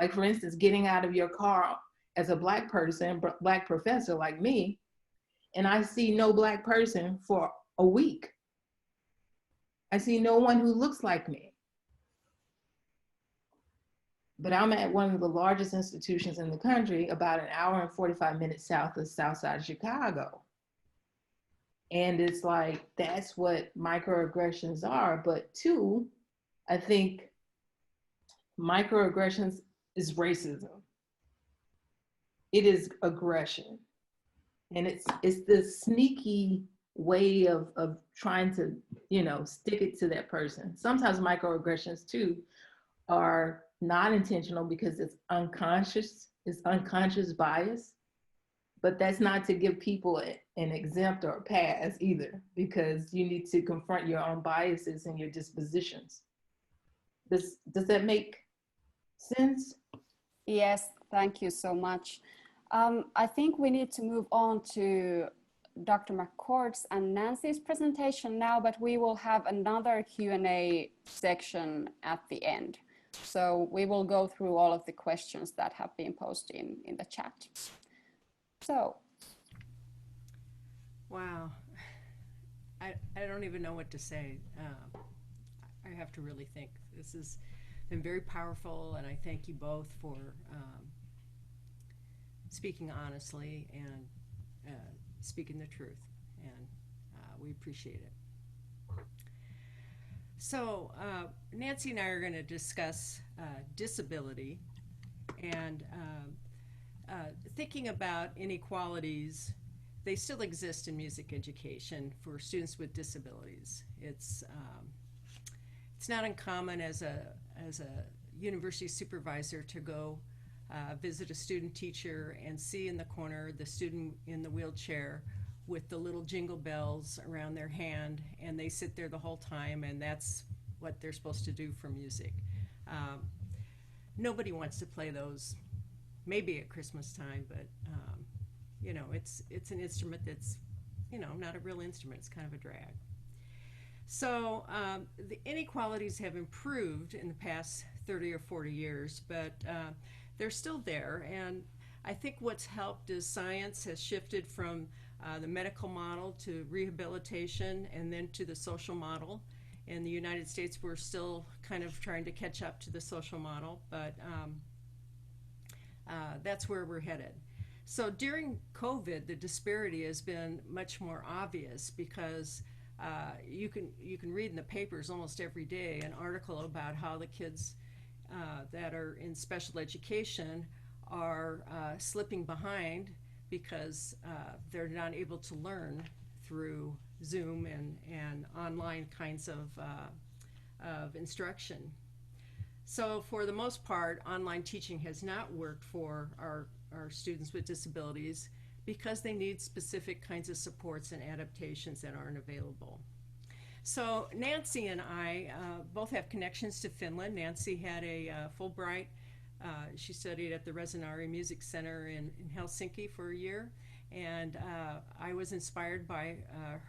Like for instance, getting out of your car as a Black person, Black professor like me, and I see no Black person for a week. I see no one who looks like me. But I'm at one of the largest institutions in the country, about an hour and 45 minutes south of South Side of Chicago. And it's like, that's what microaggressions are. But two, I think microaggressions is racism. It is aggression. And it's this sneaky way of trying to, stick it to that person. Sometimes microaggressions too are not intentional because it's unconscious bias. But that's not to give people an exempt or a pass either, because you need to confront your own biases and your dispositions. Does that make sense? Yes, thank you so much. I think we need to move on to Dr. McCord's and Nancy's presentation now, but we will have another Q&A section at the end. So we will go through all of the questions that have been posted in the chat. So. Wow. I don't even know what to say. I have to really think. This has been very powerful, and I thank you both for speaking honestly and speaking the truth, and we appreciate it. So Nancy and I are going to discuss disability and thinking about inequalities. They still exist in music education for students with disabilities. It's not uncommon as a university supervisor to go visit a student teacher and see in the corner the student in the wheelchair with the little jingle bells around their hand, and they sit there the whole time, and that's what they're supposed to do for music. Nobody wants to play those, maybe at Christmas time, but it's an instrument that's, not a real instrument. It's kind of a drag. So the inequalities have improved in the past 30 or 40 years, but they're still there. And I think what's helped is science has shifted from the medical model to rehabilitation and then to the social model. In the United States, we're still kind of trying to catch up to the social model, but that's where we're headed. So during COVID, the disparity has been much more obvious because you can read in the papers almost every day an article about how the kids that are in special education are slipping behind because they're not able to learn through Zoom and online kinds of instruction. So for the most part, online teaching has not worked for our students with disabilities because they need specific kinds of supports and adaptations that aren't available. So Nancy and I both have connections to Finland. Nancy had a Fulbright. She studied at the Resinari Music Center in Helsinki for a year, and I was inspired by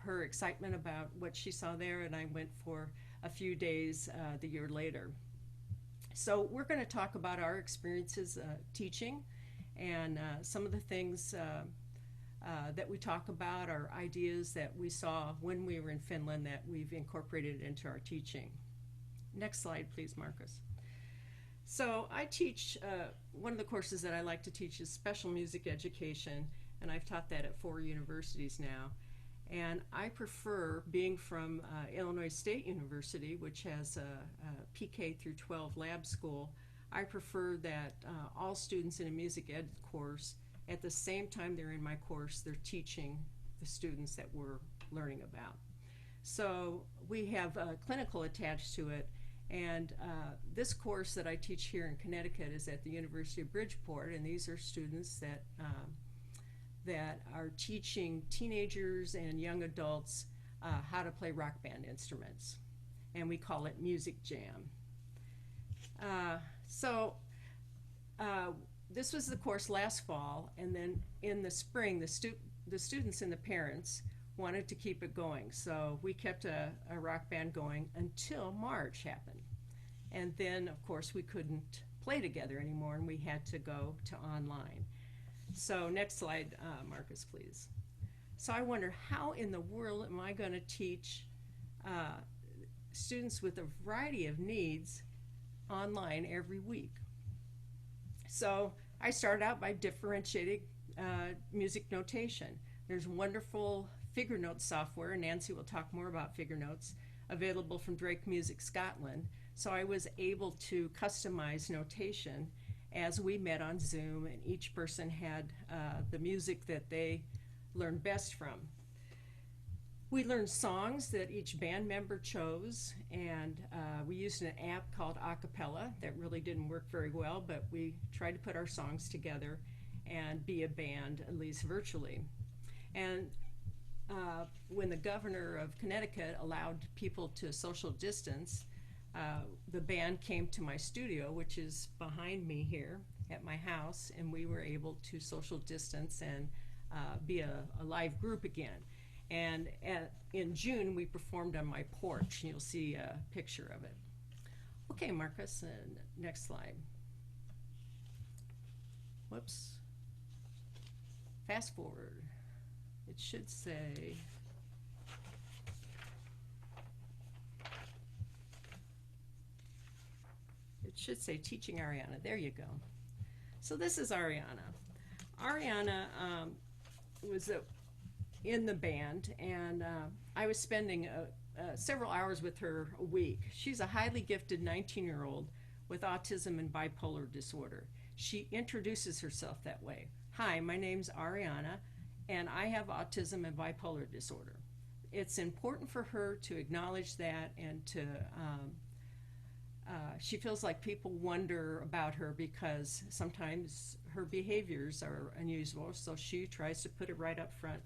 her excitement about what she saw there, and I went for a few days the year later. So we're going to talk about our experiences teaching, and some of the things that we talk about are ideas that we saw when we were in Finland that we've incorporated into our teaching. Next slide, please, Markus. So I teach, one of the courses that I like to teach is special music education, and I've taught that at 4 universities now. And I prefer, being from Illinois State University, which has a PK through 12 lab school, I prefer that all students in a music ed course, at the same time they're in my course, they're teaching the students that we're learning about. So we have clinical attached to it, and this course that I teach here in Connecticut is at the University of Bridgeport, and these are students that that are teaching teenagers and young adults how to play rock band instruments, and we call it Music Jam. This was the course last fall, and then in the spring, the students and the parents wanted to keep it going, so we kept a rock band going until March happened. And then, of course, we couldn't play together anymore, and we had to go to online. So next slide, Markus, please. So I wonder, how in the world am I going to teach students with a variety of needs online every week? So I started out by differentiating music notation. There's wonderful figure note software, and Nancy will talk more about figure notes, available from Drake Music Scotland. So I was able to customize notation as we met on Zoom, and each person had the music that they learned best from. We learned songs that each band member chose, and we used an app called Acapella that really didn't work very well, but we tried to put our songs together and be a band, at least virtually. And when the governor of Connecticut allowed people to social distance, the band came to my studio, which is behind me here at my house, and we were able to social distance and be a live group again. And in June, we performed on my porch. You'll see a picture of it. Okay, Markus, next slide. Whoops. Fast forward. It should say, Teaching Ariana. There you go. So this is Ariana. Ariana was in the band, and I was spending several hours with her a week. She's a highly gifted 19-year-old with autism and bipolar disorder. She introduces herself that way. Hi, my name's Ariana, and I have autism and bipolar disorder. It's important for her to acknowledge that, and to she feels like people wonder about her because sometimes her behaviors are unusual, so she tries to put it right up front,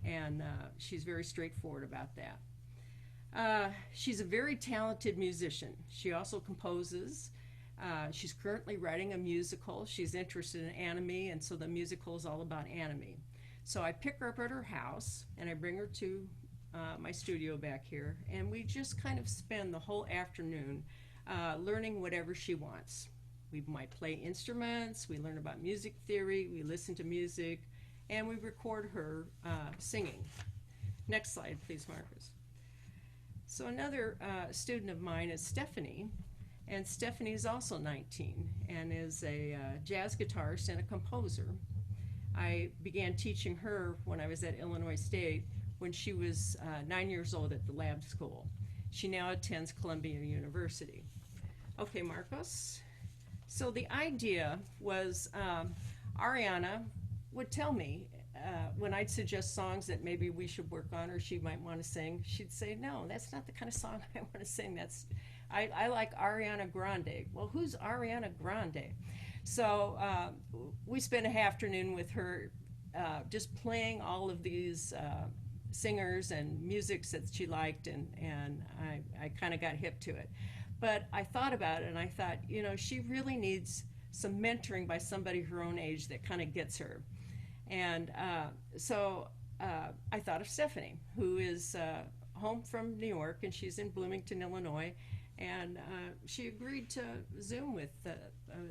and she's very straightforward about that. She's a very talented musician. She also composes. She's currently writing a musical. She's interested in anime, and so the musical is all about anime. So I pick her up at her house, and I bring her to my studio back here, and we just kind of spend the whole afternoon learning whatever she wants. We might play instruments, we learn about music theory, we listen to music, and we record her singing. Next slide, please, Markus. So another student of mine is Stephanie, and Stephanie is also 19 and is a jazz guitarist and a composer. I began teaching her when I was at Illinois State when she was 9 years old at the lab school. She now attends Columbia University. Okay, Markus. So the idea was Ariana would tell me when I'd suggest songs that maybe we should work on or she might want to sing, she'd say, no, that's not the kind of song I want to sing. I like Ariana Grande. Well, who's Ariana Grande? So we spent a afternoon with her just playing all of these singers and musics that she liked, and I kind of got hip to it. But I thought about it, and I thought, you know, she really needs some mentoring by somebody her own age that kind of gets her. And so I thought of Stephanie, who is home from New York, and she's in Bloomington, Illinois, And she agreed to Zoom with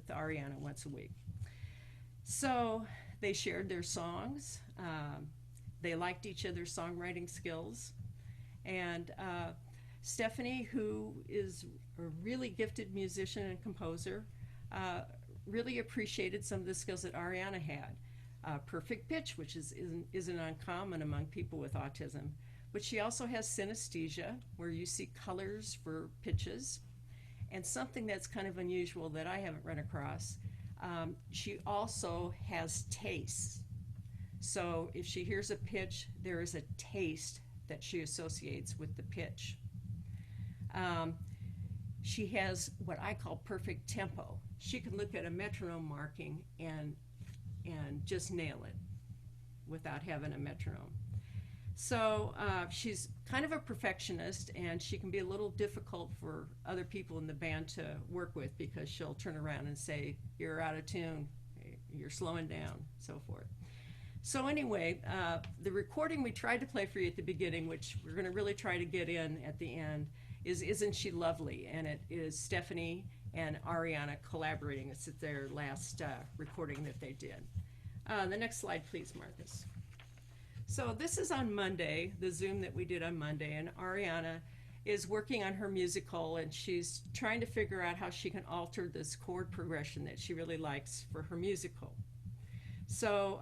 Ariana once a week. So they shared their songs. They liked each other's songwriting skills. And Stephanie, who is a really gifted musician and composer, really appreciated some of the skills that Ariana had. Perfect pitch, which isn't uncommon among people with autism. But she also has synesthesia, where you see colors for pitches. And something that's kind of unusual that I haven't run across, she also has tastes. So if she hears a pitch, there is a taste that she associates with the pitch. She has what I call perfect tempo. She can look at a metronome marking and just nail it without having a metronome. So she's kind of a perfectionist, and she can be a little difficult for other people in the band to work with, because she'll turn around and say, you're out of tune, you're slowing down, so forth. So anyway, the recording we tried to play for you at the beginning, which we're going to really try to get in at the end, is Isn't She Lovely? And it is Stephanie and Ariana collaborating. It's their last recording that they did. The next slide, please, Marcus. So this is on Monday, the Zoom that we did on Monday, and Ariana is working on her musical, and she's trying to figure out how she can alter this chord progression that she really likes for her musical. So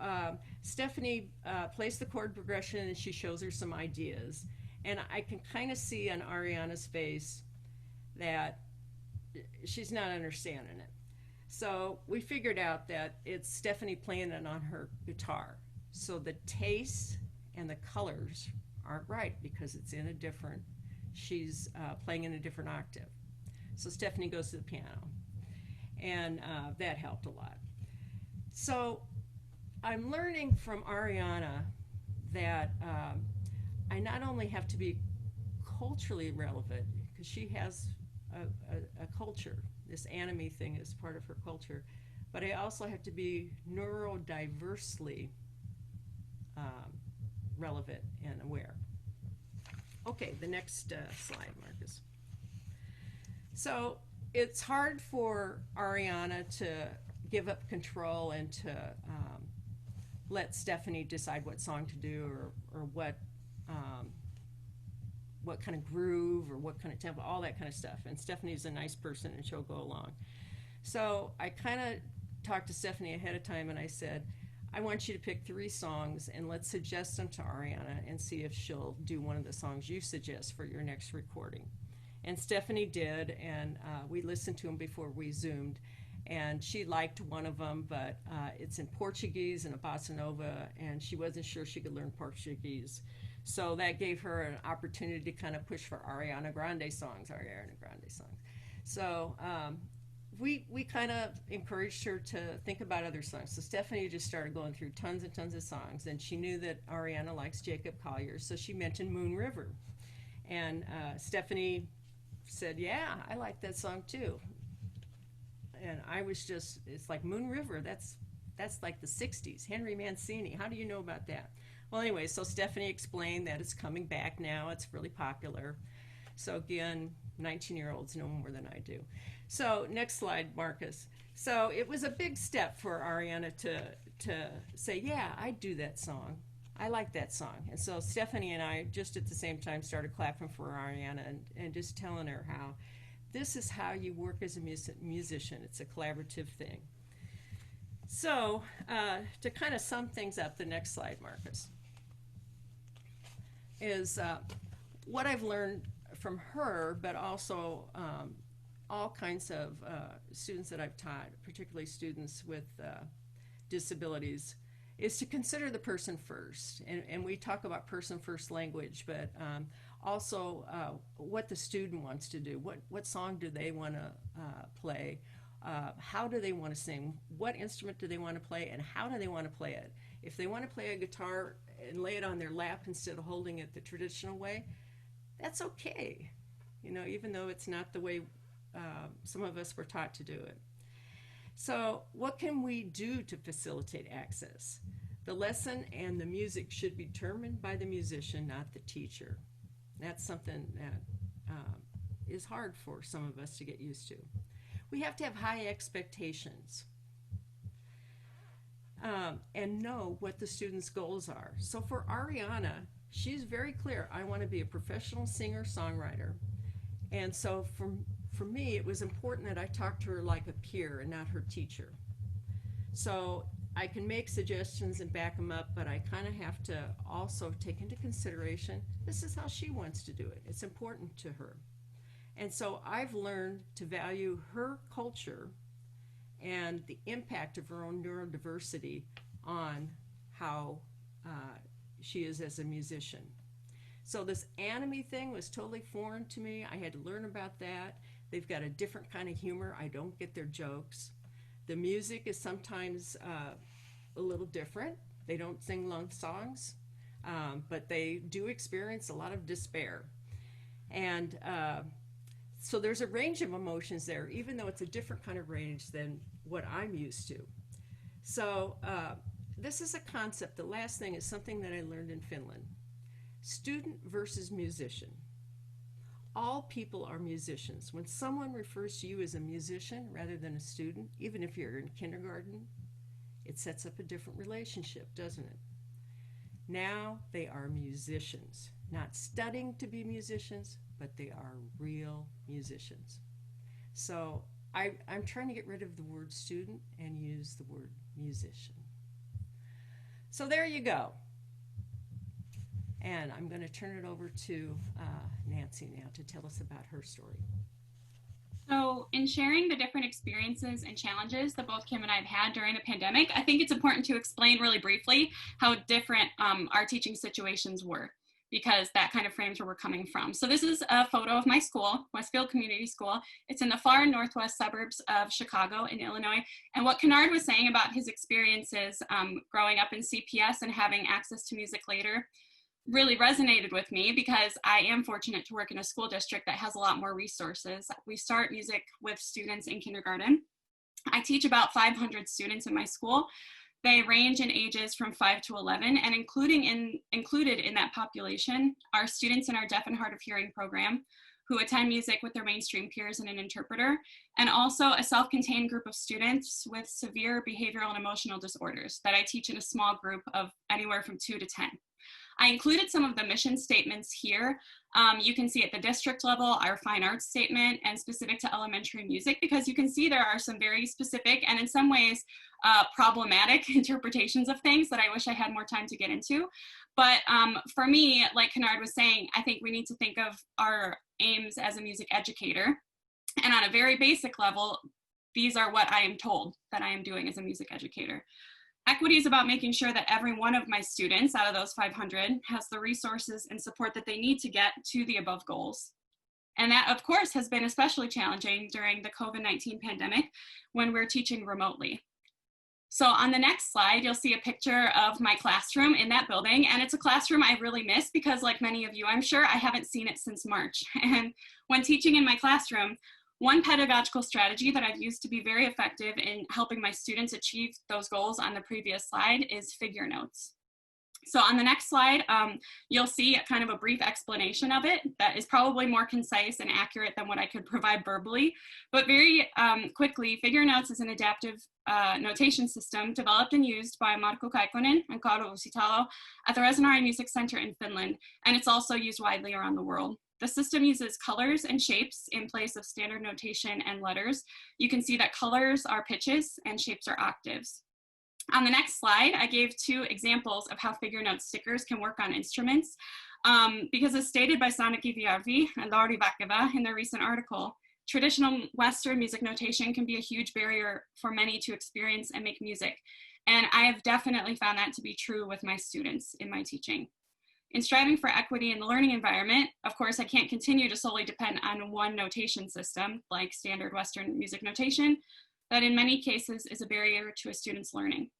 Stephanie plays the chord progression, and she shows her some ideas. And I can kind of see on Ariana's face that she's not understanding it. So we figured out that it's Stephanie playing it on her guitar. So the tastes and the colors aren't right, because it's in a different, she's playing in a different octave. So Stephanie goes to the piano, and that helped a lot. So I'm learning from Ariana that I not only have to be culturally relevant, because she has a culture, this anime thing is part of her culture, but I also have to be neurodiversely relevant and aware. Okay, the next slide, Marcus. So it's hard for Ariana to give up control and to let Stephanie decide what song to do, or what kind of groove, or what kind of tempo, all that kind of stuff. And Stephanie's a nice person, and she'll go along. So I kind of talked to Stephanie ahead of time, and I said, I want you to pick 3 songs, and let's suggest them to Ariana and see if she'll do one of the songs you suggest for your next recording. And Stephanie did, and we listened to them before we Zoomed, and she liked one of them, but it's in Portuguese and a bossa nova, and she wasn't sure she could learn Portuguese. So that gave her an opportunity to kind of push for Ariana Grande songs. So we kind of encouraged her to think about other songs. So Stephanie just started going through tons and tons of songs, and she knew that Ariana likes Jacob Collier, so she mentioned Moon River. And Stephanie said, yeah, I like that song too. And I was just, it's like Moon River, that's like the 60s, Henry Mancini, how do you know about that? Well, anyway, so Stephanie explained that it's coming back now, it's really popular. So again, 19-year-olds know more than I do. So next slide, Marcus. So it was a big step for Ariana to say, yeah, I do that song. I like that song. And so Stephanie and I just at the same time started clapping for Ariana and just telling her how this is how you work as a musician. It's a collaborative thing. So to kind of sum things up, the next slide, Marcus, is what I've learned from her, but also all kinds of students that I've taught, particularly students with disabilities, is to consider the person first. And we talk about person first language, but also what the student wants to do. What song do they want to play? How do they want to sing? What instrument do they want to play, and how do they want to play it? If they want to play a guitar and lay it on their lap instead of holding it the traditional way, that's okay, you know, even though it's not the way some of us were taught to do it. So what can we do to facilitate access? The lesson and the music should be determined by the musician, not the teacher. That's something that is hard for some of us to get used to. We have to have high expectations and know what the students' goals are. So for Ariana, she's very clear. I want to be a professional singer-songwriter. And so for me, it was important that I talk to her like a peer and not her teacher. So I can make suggestions and back them up, but I kind of have to also take into consideration, this is how she wants to do it. It's important to her. And so I've learned to value her culture and the impact of her own neurodiversity on how she is as a musician. So this anime thing was totally foreign to me. I had to learn about that. They've got a different kind of humor. I don't get their jokes. The music is sometimes a little different. They don't sing long songs, but they do experience a lot of despair. And so there's a range of emotions there, even though it's a different kind of range than what I'm used to. So this is a concept. The last thing is something that I learned in Finland. Student versus musician. All people are musicians. When someone refers to you as a musician rather than a student, even if you're in kindergarten, it sets up a different relationship, doesn't it? Now they are musicians, not studying to be musicians, but they are real musicians. So I'm trying to get rid of the word student and use the word musician. So there you go. And I'm going to turn it over to Nancy now to tell us about her story. So in sharing the different experiences and challenges that both Kim and I have had during the pandemic, I think it's important to explain really briefly how different our teaching situations were, because that kind of frames where we're coming from. So this is a photo of my school, Westfield Community School. It's in the far northwest suburbs of Chicago in Illinois. And what Kenard was saying about his experiences growing up in CPS and having access to music later really resonated with me, because I am fortunate to work in a school district that has a lot more resources. We start music with students in kindergarten. I teach about 500 students in my school. They range in ages from 5 to 11, and included in that population are students in our deaf and hard of hearing program who attend music with their mainstream peers and an interpreter, and also a self-contained group of students with severe behavioral and emotional disorders that I teach in a small group of anywhere from 2 to 10. I included some of the mission statements here. You can see at the district level our fine arts statement and specific to elementary music, because you can see there are some very specific and in some ways problematic interpretations of things that I wish I had more time to get into. But for me, like Kenard was saying, I think we need to think of our aims as a music educator. And on a very basic level, these are what I am told that I am doing as a music educator. Equity is about making sure that every one of my students out of those 500 has the resources and support that they need to get to the above goals. And that, of course, has been especially challenging during the COVID-19 pandemic when we're teaching remotely. So on the next slide, you'll see a picture of my classroom in that building. And it's a classroom I really miss because, like many of you, I'm sure, I haven't seen it since March. And when teaching in my classroom, one pedagogical strategy that I've used to be very effective in helping my students achieve those goals on the previous slide is figure notes. So on the next slide, you'll see a kind of a brief explanation of it that is probably more concise and accurate than what I could provide verbally. But very quickly, figure notes is an adaptive notation system developed and used by Markus and Kaitila at the Resonare Music Center in Finland, and it's also used widely around the world. The system uses colors and shapes in place of standard notation and letters. You can see that colors are pitches and shapes are octaves. On the next slide, I gave 2 examples of how figure note stickers can work on instruments, because as stated by Sanna Kivijärvi and Lauri Vakeva in their recent article, traditional Western music notation can be a huge barrier for many to experience and make music. And I have definitely found that to be true with my students in my teaching. In striving for equity in the learning environment, of course, I can't continue to solely depend on one notation system, like standard Western music notation, that in many cases is a barrier to a student's learning.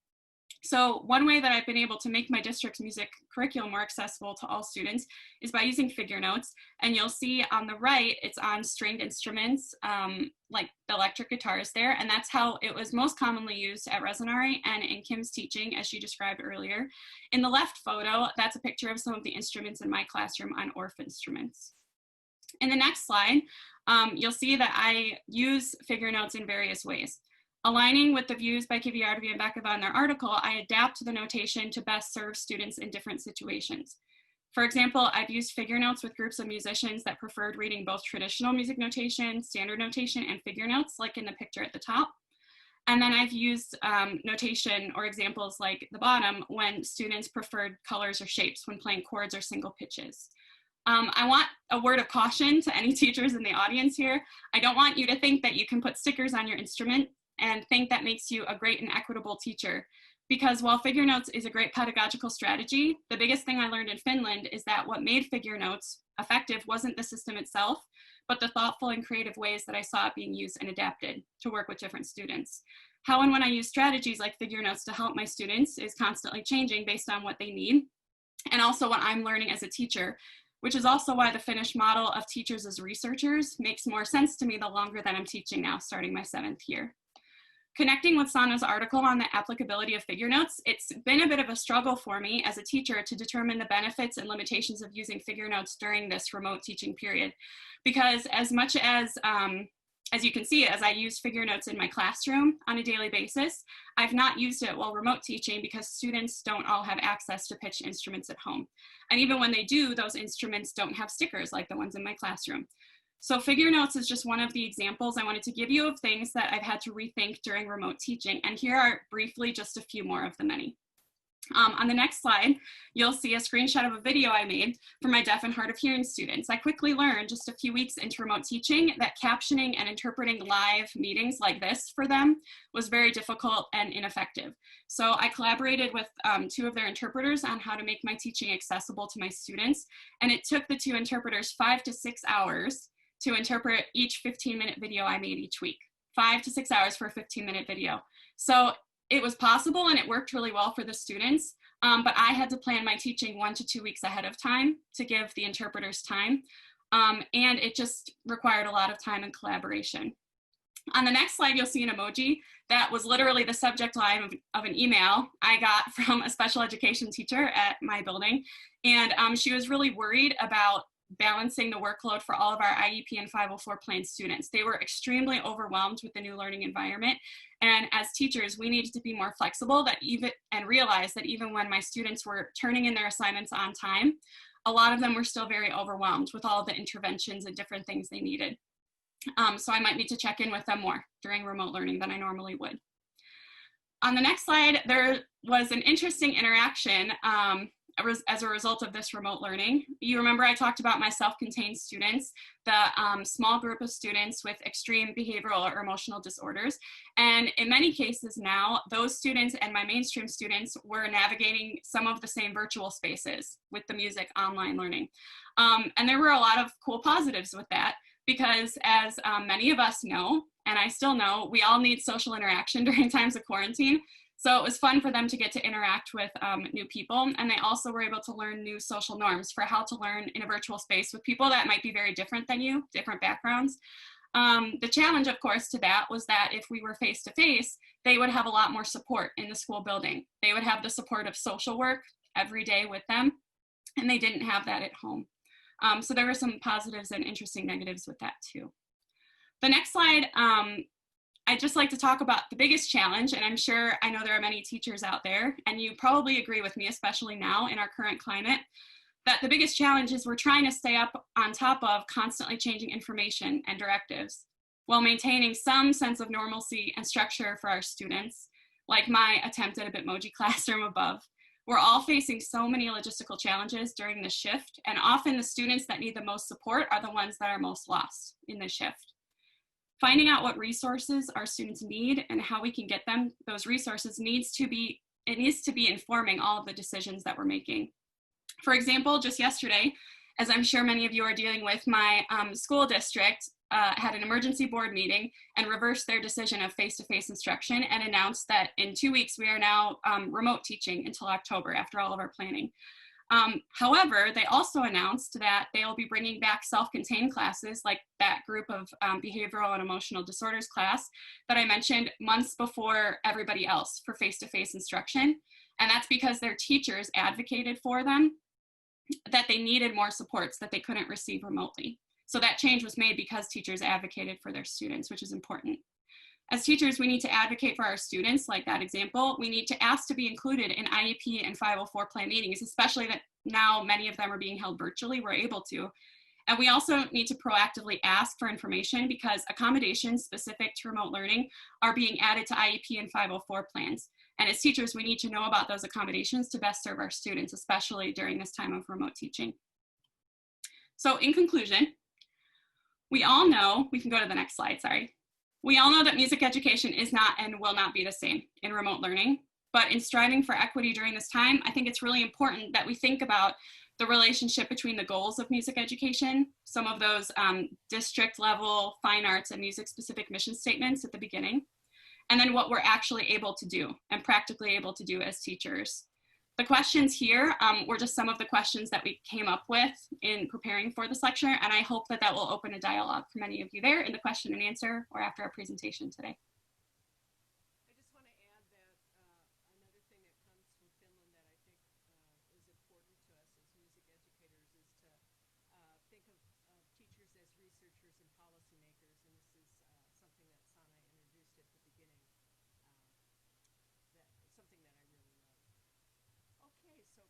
So one way that I've been able to make my district's music curriculum more accessible to all students is by using figure notes. And you'll see on the right, it's on stringed instruments, like the electric guitars there. And that's how it was most commonly used at Resonare and in Kim's teaching, as she described earlier. In the left photo, that's a picture of some of the instruments in my classroom on ORF instruments. In the next slide, you'll see that I use figure notes in various ways. Aligning with the views by Kivijärvi and Bekeva in their article, I adapt the notation to best serve students in different situations. For example, I've used figure notes with groups of musicians that preferred reading both traditional music notation, standard notation, and figure notes, like in the picture at the top. And then I've used notation or examples like the bottom when students preferred colors or shapes when playing chords or single pitches. I want a word of caution to any teachers in the audience here. I don't want you to think that you can put stickers on your instrument and think that makes you a great and equitable teacher. Because while figure notes is a great pedagogical strategy, the biggest thing I learned in Finland is that what made figure notes effective wasn't the system itself, but the thoughtful and creative ways that I saw it being used and adapted to work with different students. How and when I use strategies like figure notes to help my students is constantly changing based on what they need, and also what I'm learning as a teacher, which is also why the Finnish model of teachers as researchers makes more sense to me the longer that I'm teaching now, starting my 7th year. Connecting with Sanna's article on the applicability of figure notes, it's been a bit of a struggle for me as a teacher to determine the benefits and limitations of using figure notes during this remote teaching period. Because as much as you can see, as I use figure notes in my classroom on a daily basis, I've not used it while remote teaching because students don't all have access to pitch instruments at home. And even when they do, those instruments don't have stickers like the ones in my classroom. So figure notes is just one of the examples I wanted to give you of things that I've had to rethink during remote teaching. And here are briefly just a few more of the many. On the next slide, you'll see a screenshot of a video I made for my deaf and hard of hearing students. I quickly learned just a few weeks into remote teaching that captioning and interpreting live meetings like this for them was very difficult and ineffective. So I collaborated with 2 of their interpreters on how to make my teaching accessible to my students. And it took the 2 interpreters 5 to 6 hours to interpret each 15-minute video I made each week. 5 to 6 hours for a 15-minute video. So it was possible and it worked really well for the students, but I had to plan my teaching 1 to 2 weeks ahead of time to give the interpreters time. And it just required a lot of time and collaboration. On the next slide, you'll see an emoji that was literally the subject line of an email I got from a special education teacher at my building. And she was really worried about balancing the workload for all of our IEP and 504 plan students. They were extremely overwhelmed with the new learning environment. And as teachers, we needed to be more flexible and realize that even when my students were turning in their assignments on time, a lot of them were still very overwhelmed with all the interventions and different things they needed. So I might need to check in with them more during remote learning than I normally would. On the next slide, there was an interesting interaction as a result of this remote learning. You remember I talked about my self-contained students, the small group of students with extreme behavioral or emotional disorders. And in many cases now, those students and my mainstream students were navigating some of the same virtual spaces with the music online learning. And there were a lot of cool positives with that, because as many of us know, and I still know, we all need social interaction during times of quarantine. So it was fun for them to get to interact with new people, and they also were able to learn new social norms for how to learn in a virtual space with people that might be very different than you, different backgrounds. The challenge, of course, to that was that if we were face-to-face, they would have a lot more support in the school building. They would have the support of social work every day with them, and they didn't have that at home. So there were some positives and interesting negatives with that too. The next slide, I'd just like to talk about the biggest challenge, and I'm sure I know there are many teachers out there, and you probably agree with me, especially now in our current climate, that the biggest challenge is we're trying to stay up on top of constantly changing information and directives while maintaining some sense of normalcy and structure for our students, like my attempt at a Bitmoji classroom above. We're all facing so many logistical challenges during this shift, and often the students that need the most support are the ones that are most lost in this shift. Finding out what resources our students need and how we can get them those resources needs to be informing all of the decisions that we're making. For example, just yesterday, as I'm sure many of you are dealing with, my school district had an emergency board meeting and reversed their decision of face-to-face instruction and announced that in 2 weeks we are now remote teaching until October after all of our planning. However, they also announced that they will be bringing back self-contained classes like that group of behavioral and emotional disorders class that I mentioned months before everybody else for face-to-face instruction. And that's because their teachers advocated for them, that they needed more supports that they couldn't receive remotely. So that change was made because teachers advocated for their students, which is important. As teachers, we need to advocate for our students, like that example. We need to ask to be included in IEP and 504 plan meetings, especially that now many of them are being held virtually, we're able to. And we also need to proactively ask for information because accommodations specific to remote learning are being added to IEP and 504 plans. And as teachers, we need to know about those accommodations to best serve our students, especially during this time of remote teaching. So in conclusion, we all know, we can go to the next slide, sorry. We all know that music education is not and will not be the same in remote learning, but in striving for equity during this time, I think it's really important that we think about the relationship between the goals of music education, some of those district level fine arts and music specific mission statements at the beginning, and then what we're actually able to do and practically able to do as teachers. The questions here were just some of the questions that we came up with in preparing for this lecture, and I hope that that will open a dialogue for many of you there in the question and answer or after our presentation today. I just want to add that another thing that comes from Finland that I think is important to us as music educators is to think of teachers as researchers and policymakers, and this is something that Sanna introduced at the beginning. Something that I really love.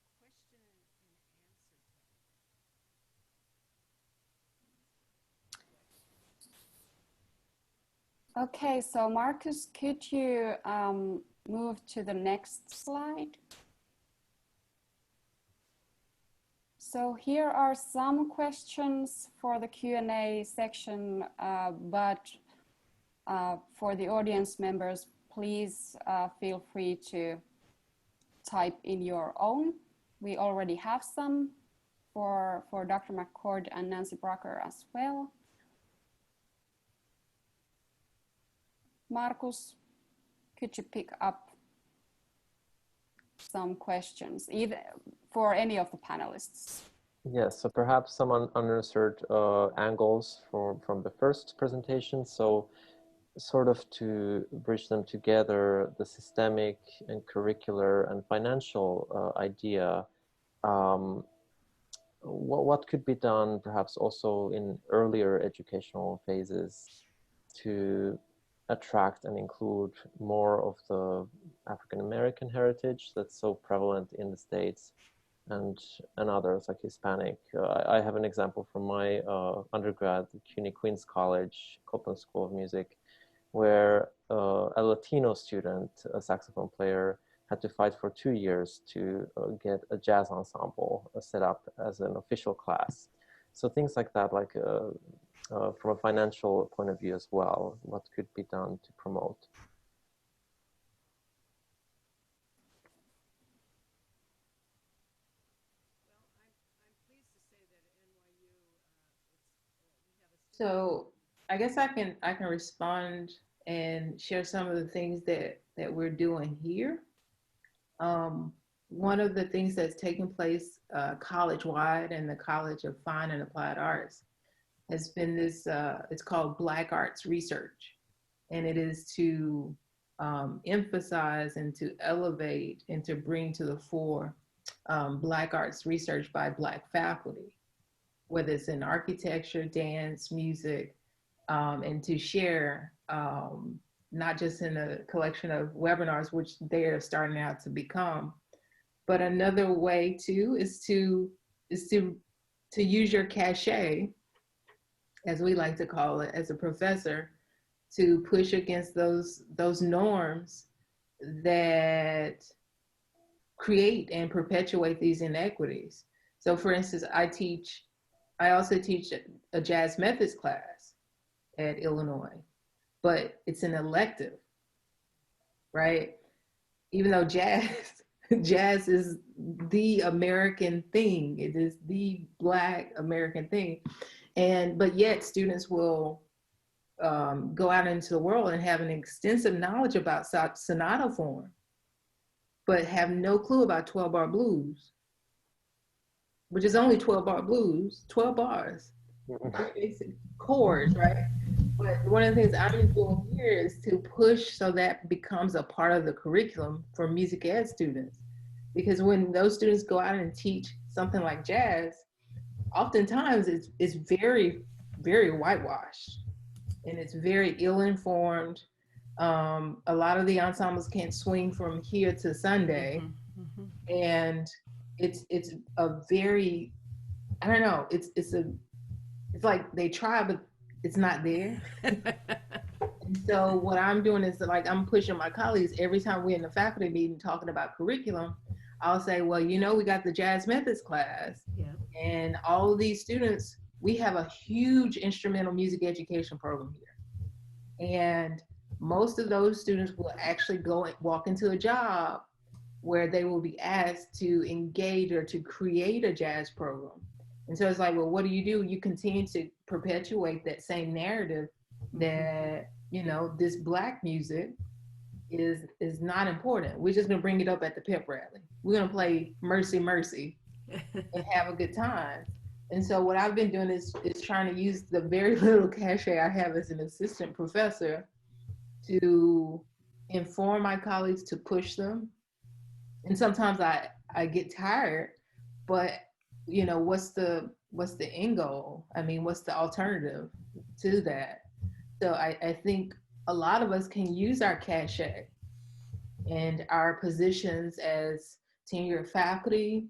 Okay, so question and answer time. Okay, so Markus, could you move to the next slide? So here are some questions for the Q&A section, but for the audience members, please feel free to type in your own. We already have some for Dr. McCord and Nancy Brucker as well. Markus, could you pick up some questions, either for any of the panelists? Yes, so perhaps some unanswered angles from the first presentation. So sort of to bridge them together, the systemic and curricular and financial idea, what could be done perhaps also in earlier educational phases to attract and include more of the African-American heritage that's so prevalent in the States and others like Hispanic. I have an example from my undergrad at CUNY Queens College, Copeland School of Music, where a Latino student, a saxophone player, had to fight for 2 years to get a jazz ensemble set up as an official class. So things like that, like from a financial point of view as well, what could be done to promote? So I guess I can respond and share some of the things that we're doing here. One of the things that's taking place college-wide in the College of Fine and Applied Arts has been this, it's called Black Arts Research. And it is to emphasize and to elevate and to bring to the fore Black arts research by Black faculty, whether it's in architecture, dance, music, and to share, not just in a collection of webinars, which they're starting out to become, but another way too is to use your cachet, as we like to call it, as a professor, to push against those norms that create and perpetuate these inequities. So for instance, I also teach a jazz methods class at Illinois, but it's an elective, right? Even though jazz is the American thing, it is the Black American thing, but yet students will go out into the world and have an extensive knowledge about sonata form, but have no clue about 12-bar blues, which is only 12-bar blues, 12 bars, basic chords, right? But one of the things I'm doing here is to push so that becomes a part of the curriculum for music ed students. Because when those students go out and teach something like jazz, oftentimes it's very very whitewashed, and it's very ill-informed. A lot of the ensembles can't swing from here to Sunday, and it's a very, I don't know, it's like they try, but it's not there. And so what I'm doing is like, I'm pushing my colleagues every time we're in the faculty meeting talking about curriculum. I'll say, well, you know, we got the jazz methods class, and all of these students, we have a huge instrumental music education program here. And most of those students will actually go and walk into a job where they will be asked to engage or to create a jazz program. And so it's like, well, what do? You continue to perpetuate that same narrative that, you know, this Black music is not important. We're just gonna bring it up at the pep rally. We're gonna play Mercy Mercy and have a good time. And so what I've been doing is trying to use the very little cachet I have as an assistant professor to inform my colleagues, to push them. And sometimes I get tired, but you know, what's the end goal? I mean, what's the alternative to that? So I think a lot of us can use our cachet and our positions as tenured faculty,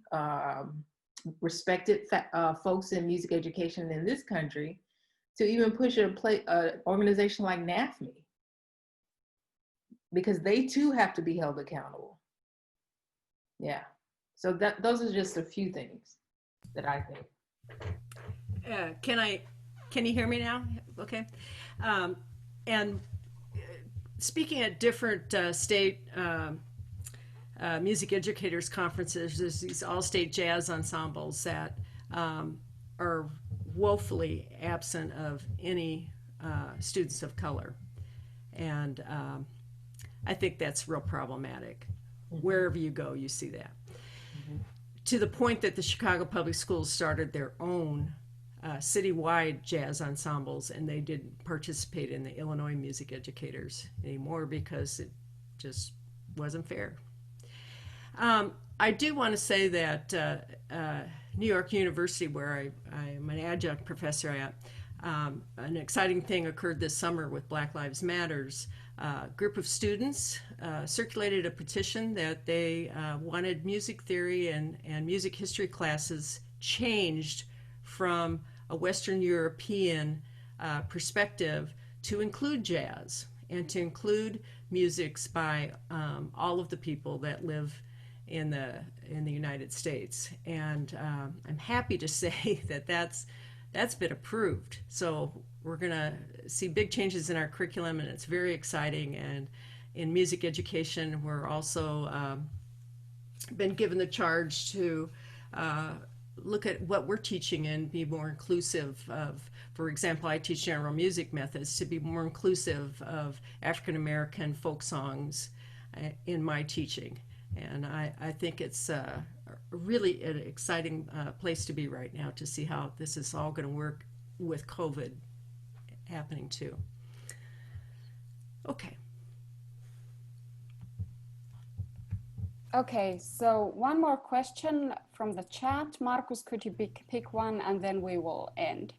respected folks in music education in this country, to even push an organization like NAFME, because they too have to be held accountable. Yeah, so those are just a few things that I think. Can you hear me now? Okay. And speaking at different state music educators conferences, there's these all-state jazz ensembles that are woefully absent of any students of color. And I think that's real problematic. Wherever you go, you see that. To the point that the Chicago Public Schools started their own citywide jazz ensembles, and they didn't participate in the Illinois music educators anymore because it just wasn't fair. I do want to say that New York University, where I'm an adjunct professor at, an exciting thing occurred this summer with Black Lives Matters. A group of students circulated a petition that they wanted music theory and music history classes changed from a Western European perspective to include jazz and to include musics by all of the people that live in the United States. And I'm happy to say that that's been approved. So we're gonna see big changes in our curriculum, and it's very exciting. And in music education, we're also been given the charge to look at what we're teaching and be more inclusive of, for example, I teach general music methods, to be more inclusive of African American folk songs in my teaching. And I think it's really an exciting place to be right now, to see how this is all going to work with COVID happening too. Okay. Okay, so one more question from the chat. Markus, could you pick one, and then we will end?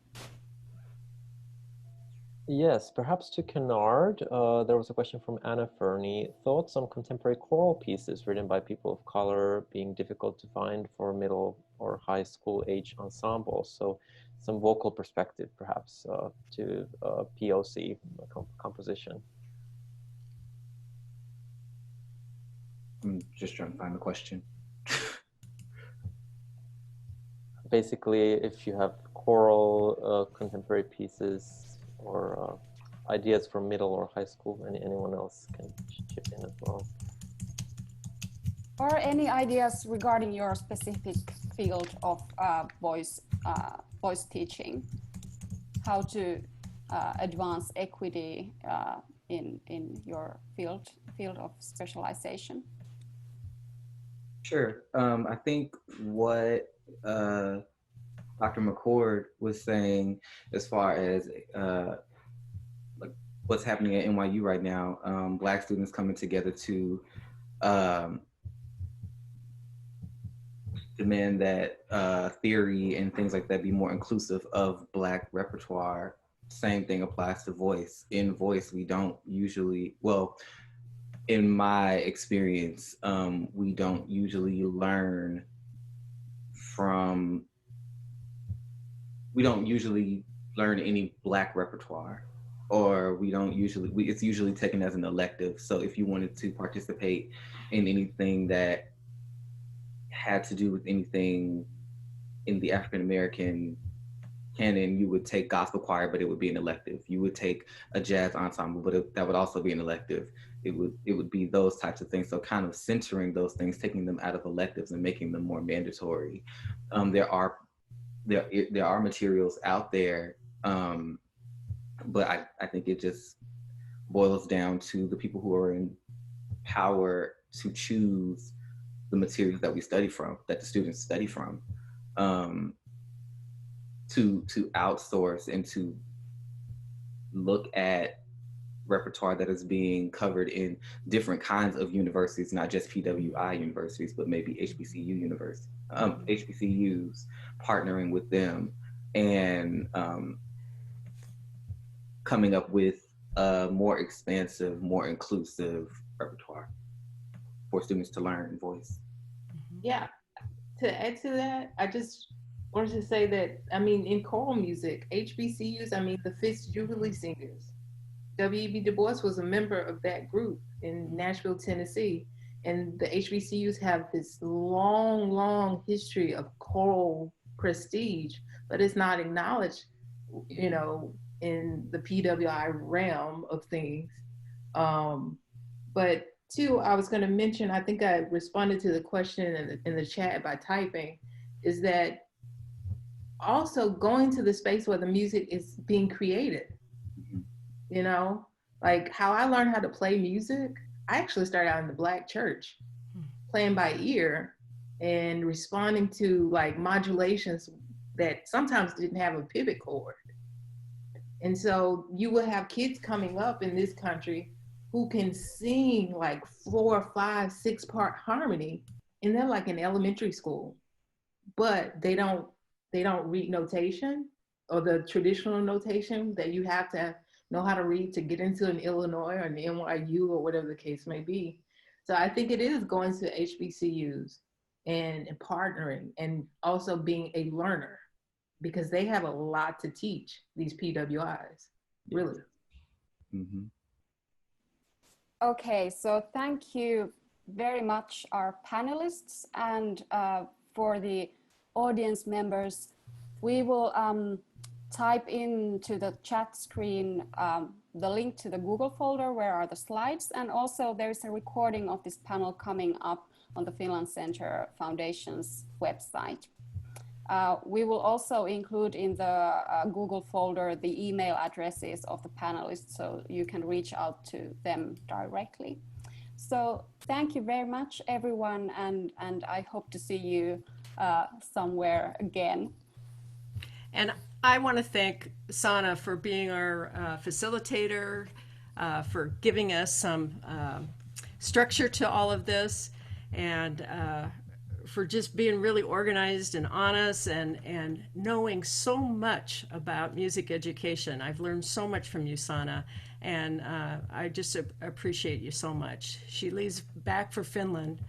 Yes, perhaps to Kenard. There was a question from Anna Fernie. Thoughts on contemporary choral pieces written by people of color being difficult to find for middle or high school age ensembles? So some vocal perspective, perhaps, to POC composition. I'm just trying to find the question. Basically, if you have choral contemporary pieces or ideas for middle or high school, and anyone else can chip in as well. Or any ideas regarding your specific field of voice teaching, how to advance equity in your field of specialization? Sure. I think what Dr. McCord was saying, as far as like what's happening at NYU right now, Black students coming together to demand that theory and things like that be more inclusive of Black repertoire. Same thing applies to voice. In voice, we don't usually, well, in my experience, we don't usually learn any Black repertoire, or it's usually taken as an elective. So if you wanted to participate in anything that had to do with anything in the African American canon, you would take gospel choir, but it would be an elective. You would take a jazz ensemble, but that would also be an elective. It would be those types of things. So kind of centering those things, taking them out of electives and making them more mandatory. There are materials out there, but I think it just boils down to the people who are in power to choose the materials that we study from, that the students study from, to outsource and to look at repertoire that is being covered in different kinds of universities, not just PWI universities, but maybe HBCUs, partnering with them and coming up with a more expansive, more inclusive repertoire for students to learn voice. Yeah, to add to that, I just wanted to say that, I mean, in choral music, HBCUs, I mean, the Fitzjubilee Singers, W.E.B. Du Bois was a member of that group in Nashville, Tennessee. And the HBCUs have this long, long history of choral prestige, but it's not acknowledged, you know, in the PWI realm of things. But two, I was going to mention, I think I responded to the question in the chat by typing, is that also going to the space where the music is being created. You know, like how I learned how to play music, I actually started out in the Black church, playing by ear and responding to like modulations that sometimes didn't have a pivot chord. And so you will have kids coming up in this country who can sing like 4, 5, 6-part harmony, and they're like in elementary school, but they don't read notation, or the traditional notation that you have to know how to read to get into an Illinois or an NYU or whatever the case may be. So I think it is going to HBCUs and partnering, and also being a learner, because they have a lot to teach these PWIs, really. Mm-hmm. Okay, so thank you very much, our panelists, and for the audience members, we will type into the chat screen the link to the Google folder where are the slides, and also there's a recording of this panel coming up on the Finland Center Foundation's website. We will also include in the Google folder the email addresses of the panelists, so you can reach out to them directly. So thank you very much, everyone, and I hope to see you somewhere again. And I want to thank Sanna for being our facilitator, for giving us some structure to all of this, and for just being really organized and honest, and knowing so much about music education. I've learned so much from you, Sanna, and I just appreciate you so much. She leaves back for Finland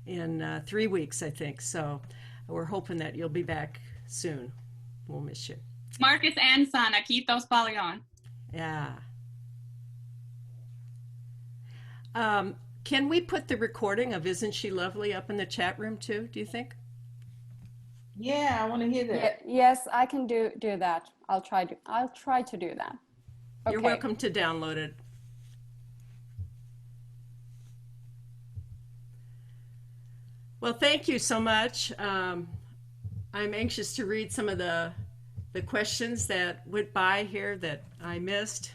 in 3 weeks, I think, so we're hoping that you'll be back soon. We'll miss you. Markus and Sanna, kiitos paljon. Yeah. Can we put the recording of Isn't She Lovely up in the chat room too, do you think? Yeah, I want to hear that. Yes, I can do that. I'll try to do that. Okay. You're welcome to download it. Well, thank you so much. I'm anxious to read some of the questions that went by here that I missed.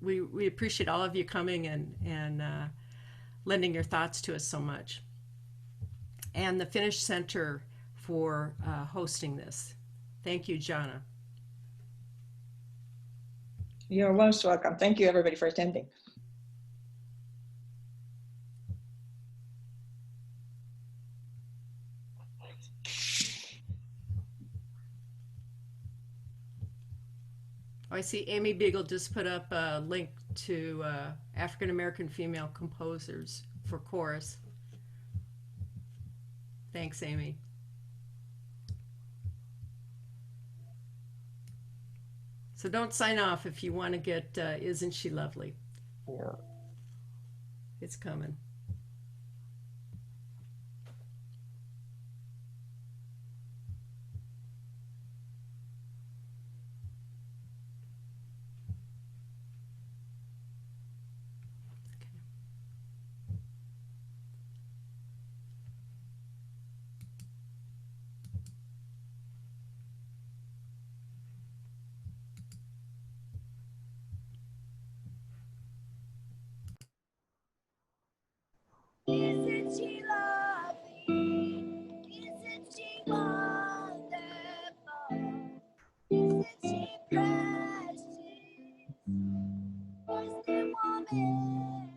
We appreciate all of you coming and lending your thoughts to us so much. And the Finnish Center for hosting this. Thank you, Jana. You're most welcome. Thank you, everybody, for attending. I see Amy Beagle just put up a link to African American female composers for chorus. Thanks, Amy. So don't sign off if you want to get Isn't She Lovely? Yeah. It's coming. Isn't she lovely? Isn't she wonderful? Isn't she precious? Was the woman